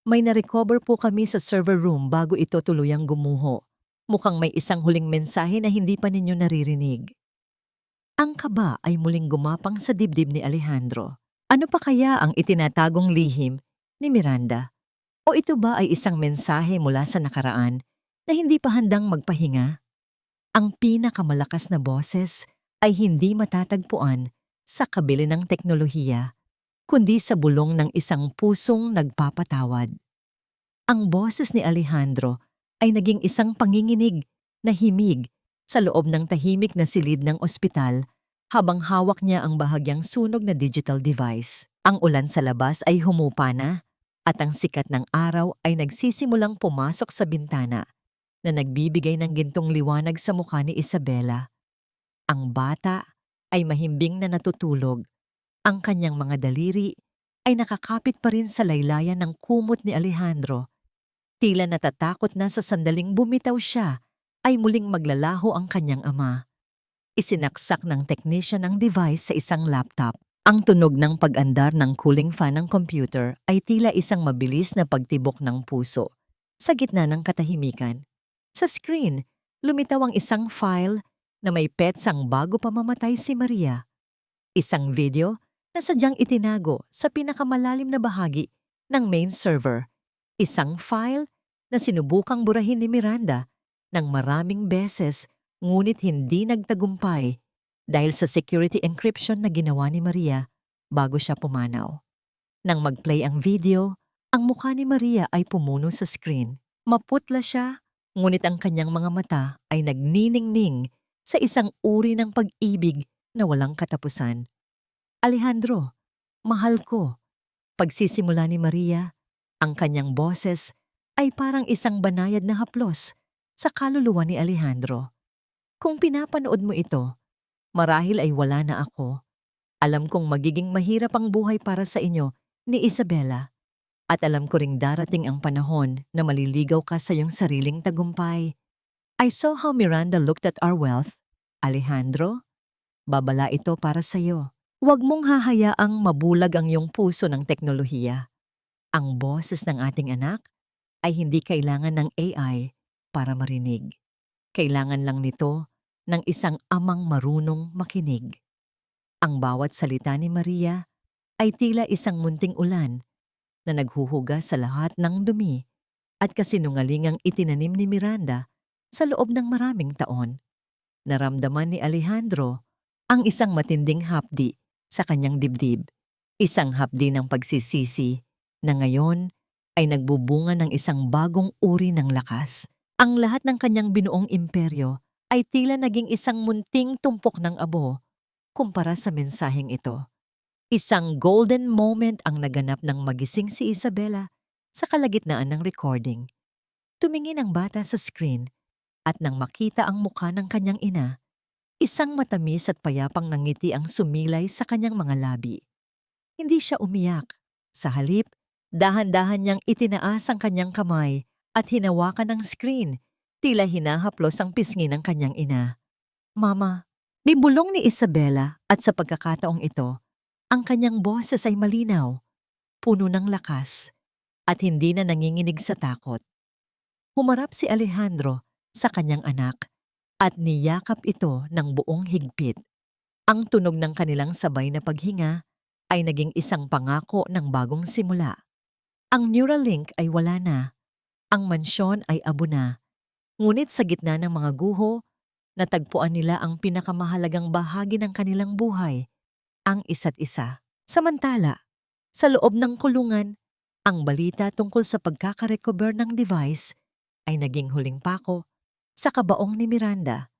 may na-recover po kami sa server room bago ito tuluyang gumuho. Mukhang may isang huling mensahe na hindi pa ninyo naririnig. Ang kaba ay muling gumapang sa dibdib ni Alejandro. Ano pa kaya ang itinatagong lihim ni Miranda? O ito ba ay isang mensahe mula sa nakaraan na hindi pa handang magpahinga? Ang pinakamalakas na boses ay hindi matatagpuan sa kabili ng teknolohiya, kundi sa bulong ng isang pusong nagpapatawad. Ang boses ni Alejandro ay naging isang panginginig na himig sa loob ng tahimik na silid ng ospital habang hawak niya ang bahagyang sunog na digital device. Ang ulan sa labas ay humupa na at ang sikat ng araw ay nagsisimulang pumasok sa bintana na nagbibigay ng gintong liwanag sa mukha ni Isabela. Ang bata ay mahimbing na natutulog. Ang kanyang mga daliri ay nakakapit pa rin sa laylayan ng kumot ni Alejandro. Tila natatakot na sa sandaling bumitaw siya ay muling maglalaho ang kanyang ama. Isinaksak ng technician ang device sa isang laptop. Ang tunog ng pag-andar ng cooling fan ng computer ay tila isang mabilis na pagtibok ng puso sa gitna ng katahimikan. Sa screen, lumitaw ang isang file na may petsang bago pa mamatay si Maria. Isang video na sadyang itinago sa pinakamalalim na bahagi ng main server. Isang file na sinubukang burahin ni Miranda ng maraming beses ngunit hindi nagtagumpay dahil sa security encryption na ginawa ni Maria bago siya pumanaw. Nang mag-play ang video, ang mukha ni Maria ay pumuno sa screen. Maputla siya, ngunit ang kanyang mga mata ay nagniningning sa isang uri ng pag-ibig na walang katapusan. Alejandro, mahal ko. Pagsisimula ni Maria, ang kanyang boses ay parang isang banayad na haplos sa kaluluwa ni Alejandro. Kung pinapanood mo ito, marahil ay wala na ako. Alam kong magiging mahirap ang buhay para sa inyo ni Isabela. At alam ko ring darating ang panahon na maliligaw ka sa iyong sariling tagumpay. I saw how Miranda looked at our wealth. Alejandro, babala ito para sa iyo. Huwag mong hahayaang mabulag ang iyong puso ng teknolohiya. Ang boses ng ating anak ay hindi kailangan ng AI para marinig. Kailangan lang nito ng isang amang marunong makinig. Ang bawat salita ni Maria ay tila isang munting ulan na naghuhugas sa lahat ng dumi at kasinungalingang itinanim ni Miranda sa loob ng maraming taon. Naramdaman ni Alejandro ang isang matinding hapdi sa kanyang dibdib, isang hapdi ng pagsisisi na ngayon ay nagbubunga ng isang bagong uri ng lakas. Ang lahat ng kanyang binuong imperyo ay tila naging isang munting tumpok ng abo kumpara sa mensaheng ito. Isang golden moment ang naganap ng magising si Isabela sa kalagitnaan ng recording. Tumingin ang bata sa screen at nang makita ang mukha ng kanyang ina, isang matamis at payapang ngiti ang sumilay sa kanyang mga labi. Hindi siya umiyak. Sa halip, dahan-dahan niyang itinaas ang kanyang kamay at hinawakan ang screen, tila hinahaplos ang pisngi ng kanyang ina. Mama, nibulong ni Isabela at sa pagkakataong ito, ang kanyang boses ay malinaw. puno ng lakas at hindi na nanginginig sa takot. Humarap si Alejandro sa kanyang anak at niyakap ito ng buong higpit. Ang tunog ng kanilang sabay na paghinga ay naging isang pangako ng bagong simula. Ang Neuralink ay wala na, ang mansyon ay abo na, ngunit sa gitna ng mga guho, natagpuan nila ang pinakamahalagang bahagi ng kanilang buhay, ang isa't isa. Samantala, sa loob ng kulungan, ang balita tungkol sa pagkakarecover ng device ay naging huling pako sa kabaong ni Miranda.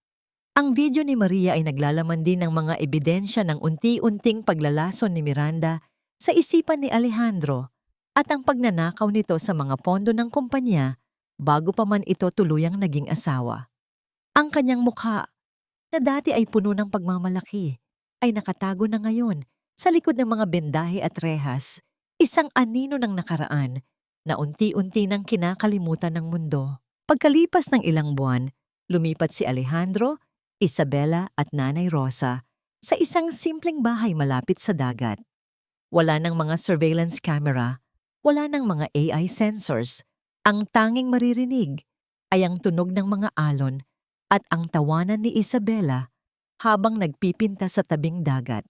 Ang video ni Maria ay naglalaman din ng mga ebidensya ng unti-unting paglalason ni Miranda sa isipan ni Alejandro at ang pagnanakaw nito sa mga pondo ng kumpanya bago pa man ito tuluyang naging asawa. Ang kanyang mukha, na dati ay puno ng pagmamalaki, ay nakatago na ngayon sa likod ng mga bendahe at rehas, isang anino ng nakaraan na unti-unti nang kinakalimutan ng mundo. Pagkalipas ng ilang buwan, lumipat si Alejandro, Isabela at Nanay Rosa sa isang simpleng bahay malapit sa dagat. Wala ng mga surveillance camera, wala ng mga AI sensors. Ang tanging maririnig ay ang tunog ng mga alon at ang tawanan ni Isabela habang nagpipinta sa tabing dagat.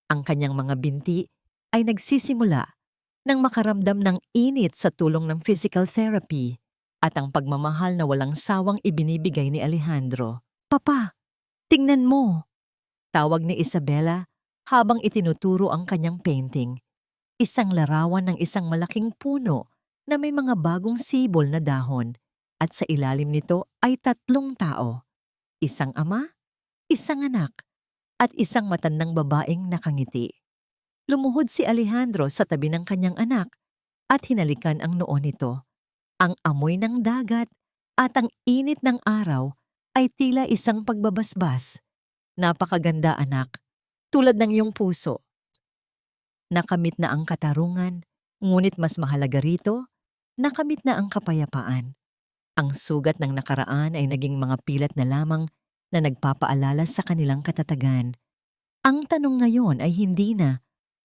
Ang kanyang mga binti ay nagsisimula nang makaramdam ng init sa tulong ng physical therapy at ang pagmamahal na walang sawang ibinibigay ni Alejandro. "Papa, tingnan mo!" Tawag ni Isabela habang itinuturo ang kanyang painting. Isang larawan ng isang malaking puno na may mga bagong sibol na dahon at sa ilalim nito ay 3 tao. Isang ama, isang anak, at isang matandang babaeng nakangiti. Lumuhod si Alejandro sa tabi ng kanyang anak at hinalikan ang noo nito. Ang amoy ng dagat at ang init ng araw ay tila isang pagbabasbas. "Napakaganda, anak, tulad ng iyong puso." Nakamit na ang katarungan, ngunit mas mahalaga rito, nakamit na ang kapayapaan. Ang sugat ng nakaraan ay naging mga pilat na lamang na nagpapaalala sa kanilang katatagan. Ang tanong ngayon ay hindi na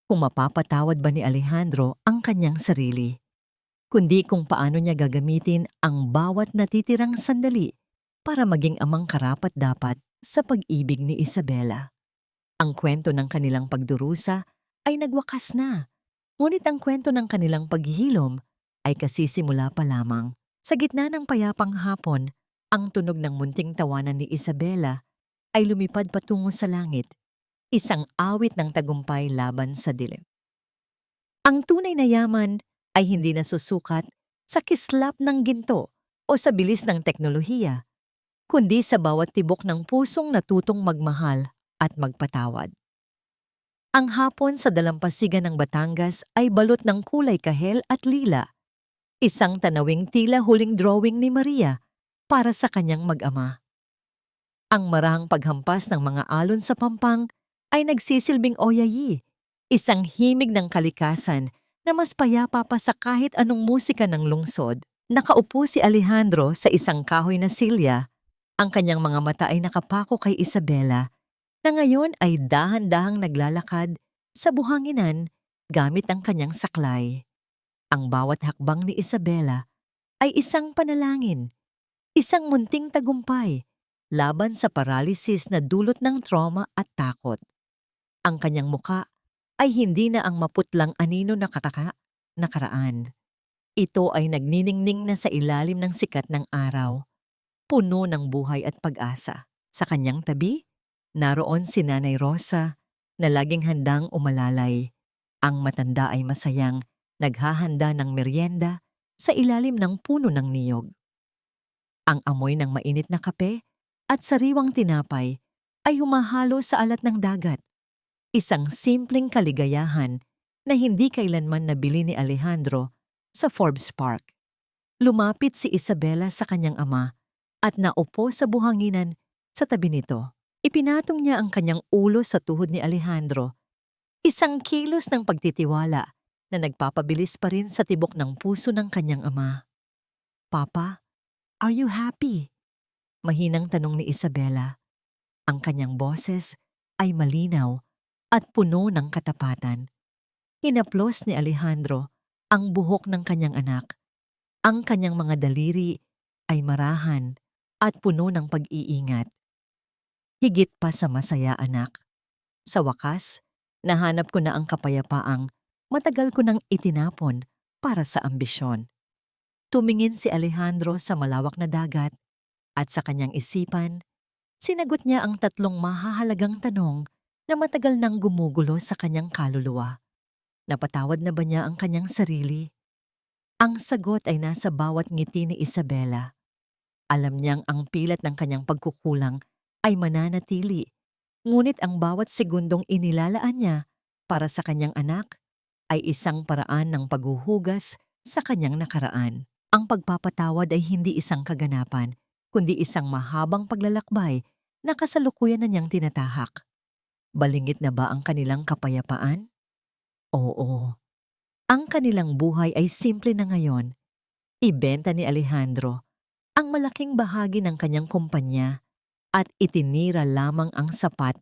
kung mapapatawad ba ni Alejandro ang kanyang sarili, kundi kung paano niya gagamitin ang bawat natitirang sandali para maging amang karapat-dapat sa pag-ibig ni Isabela. Ang kwento ng kanilang pagdurusa ay nagwakas na, ngunit ang kwento ng kanilang paghihilom ay kasisimula pa lamang. Sa gitna ng payapang hapon, ang tunog ng munting tawanan ni Isabela ay lumipad patungo sa langit, isang awit ng tagumpay laban sa dilim. Ang tunay na yaman ay hindi nasusukat sa kislap ng ginto o sa bilis ng teknolohiya, kundi sa bawat tibok ng pusong natutong magmahal at magpatawad. Ang hapon sa dalampasigan ng Batangas ay balot ng kulay kahel at lila, isang tanawing tila huling drawing ni Maria para sa kanyang mag-ama. Ang marahang paghampas ng mga alon sa pampang ay nagsisilbing oyayi, isang himig ng kalikasan na mas payapa pa sa kahit anong musika ng lungsod. Nakaupo si Alejandro sa isang kahoy na silya. Ang kanyang mga mata ay nakapako kay Isabela, na ngayon ay dahan-dahang naglalakad sa buhanginan gamit ang kanyang saklay. Ang bawat hakbang ni Isabela ay isang panalangin, isang munting tagumpay laban sa paralysis na dulot ng trauma at takot. Ang kanyang muka ay hindi na ang maputlang anino na nakaraan. Ito ay nagniningning na sa ilalim ng sikat ng araw, puno ng buhay at pag-asa. Sa kanyang tabi, naroon si Nanay Rosa na laging handang umalalay. Ang matanda ay masayang naghahanda ng merienda sa ilalim ng puno ng niyog. Ang amoy ng mainit na kape at sariwang tinapay ay humahalo sa alat ng dagat. Isang simpleng kaligayahan na hindi kailanman nabili ni Alejandro sa Forbes Park. Lumapit si Isabela sa kanyang ama at naupo sa buhanginan sa tabi nito. Ipinatong niya ang kanyang ulo sa tuhod ni Alejandro, isang kilos ng pagtitiwala na nagpapabilis pa rin sa tibok ng puso ng kanyang ama. "Papa, are you happy?" Mahinang tanong ni Isabela. Ang kanyang boses ay malinaw at puno ng katapatan. Hinaplos ni Alejandro ang buhok ng kanyang anak. Ang kanyang mga daliri ay marahan at puno ng pag-iingat. Higit pa sa masaya, anak. Sa wakas, nahanap ko na ang kapayapaang matagal ko nang itinapon para sa ambisyon. Tumingin si Alejandro sa malawak na dagat at sa kanyang isipan, sinagot niya ang tatlong mahahalagang tanong na matagal nang gumugulo sa kanyang kaluluwa. Napatawad na ba niya ang kanyang sarili? Ang sagot ay nasa bawat ngiti ni Isabela. Alam niyang ang pilat ng kanyang pagkukulang ay mananatili, ngunit ang bawat segundong inilalaan niya para sa kanyang anak ay isang paraan ng paghuhugas sa kanyang nakaraan. Ang pagpapatawad ay hindi isang kaganapan, kundi isang mahabang paglalakbay na kasalukuyan na niyang tinatahak. Balingit na ba ang kanilang kapayapaan? Oo. Ang kanilang buhay ay simple na ngayon. Ibenta ni Alejandro ang malaking bahagi ng kanyang kumpanya at itinira lamang ang sapat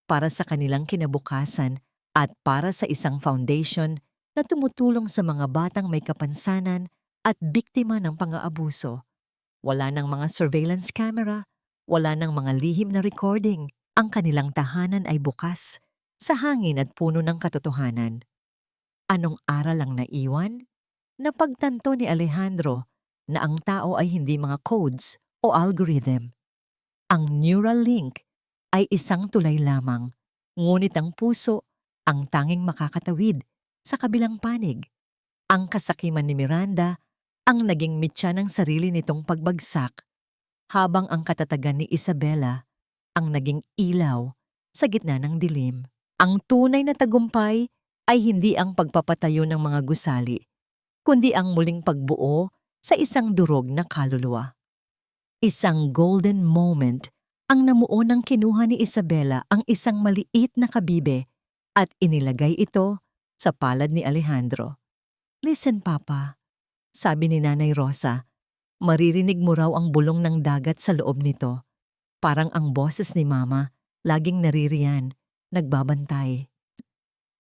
para sa kanilang kinabukasan at para sa isang foundation na tumutulong sa mga batang may kapansanan at biktima ng pang-aabuso. Wala ng mga surveillance camera, wala ng mga lihim na recording. Ang kanilang tahanan ay bukas sa hangin at puno ng katotohanan. Anong aral ang naiwan? Napagtanto ni Alejandro na ang tao ay hindi mga codes o algorithm. Ang neural link ay isang tulay lamang, ngunit ang puso ang tanging makakatawid sa kabilang panig. Ang kasakiman ni Miranda ang naging mitya ng sarili nitong pagbagsak, habang ang katatagan ni Isabela ang naging ilaw sa gitna ng dilim. Ang tunay na tagumpay ay hindi ang pagpapatayo ng mga gusali, kundi ang muling pagbuo sa isang durog na kaluluwa. Isang golden moment ang namuo nang kinuha ni Isabela ang isang maliit na kabibe at inilagay ito sa palad ni Alejandro. "Listen, Papa," sabi ni Nanay Rosa, "maririnig mo raw ang bulong ng dagat sa loob nito. Parang ang boses ni Mama, laging naririyan, nagbabantay."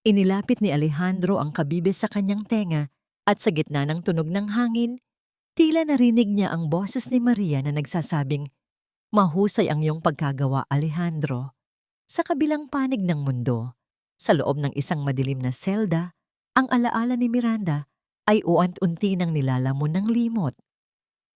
Inilapit ni Alejandro ang kabibe sa kanyang tenga at sa gitna ng tunog ng hangin, tila narinig niya ang boses ni Maria na nagsasabing, "Mahusay ang iyong pagkagawa, Alejandro." Sa kabilang panig ng mundo, sa loob ng isang madilim na selda, ang alaala ni Miranda ay uant-unti nang nilalamon ng limot.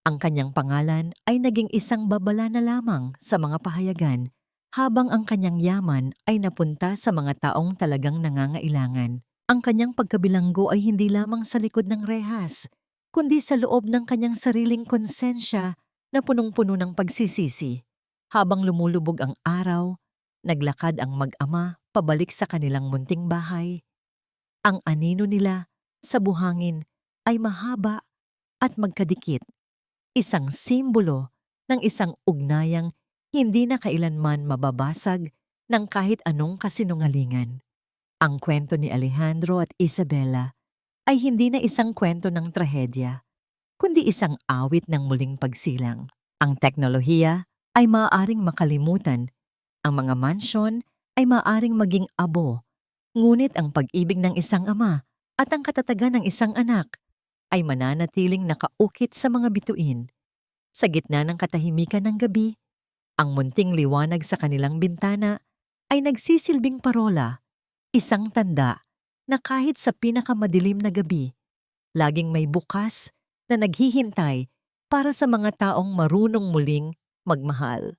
Ang kanyang pangalan ay naging isang babala na lamang sa mga pahayagan, habang ang kanyang yaman ay napunta sa mga taong talagang nangangailangan. Ang kanyang pagkabilanggo ay hindi lamang sa likod ng rehas, kundi sa loob ng kanyang sariling konsensya na punong-puno ng pagsisisi. Habang lumulubog ang araw, naglakad ang mag-ama pabalik sa kanilang munting bahay. Ang anino nila sa buhangin ay mahaba at magkadikit, isang simbolo ng isang ugnayang hindi na kailanman mababasag ng kahit anong kasinungalingan. Ang kwento ni Alejandro at Isabela ay hindi na isang kwento ng trahedya, kundi isang awit ng muling pagsilang. Ang teknolohiya ay maaaring makalimutan, ang mga mansyon ay maaaring maging abo, ngunit ang pag-ibig ng isang ama at ang katatagan ng isang anak ay mananatiling nakaukit sa mga bituin. Sa gitna ng katahimikan ng gabi, ang munting liwanag sa kanilang bintana ay nagsisilbing parola, isang tanda na kahit sa pinakamadilim na gabi, laging may bukas na naghihintay para sa mga taong marunong muling magmahal.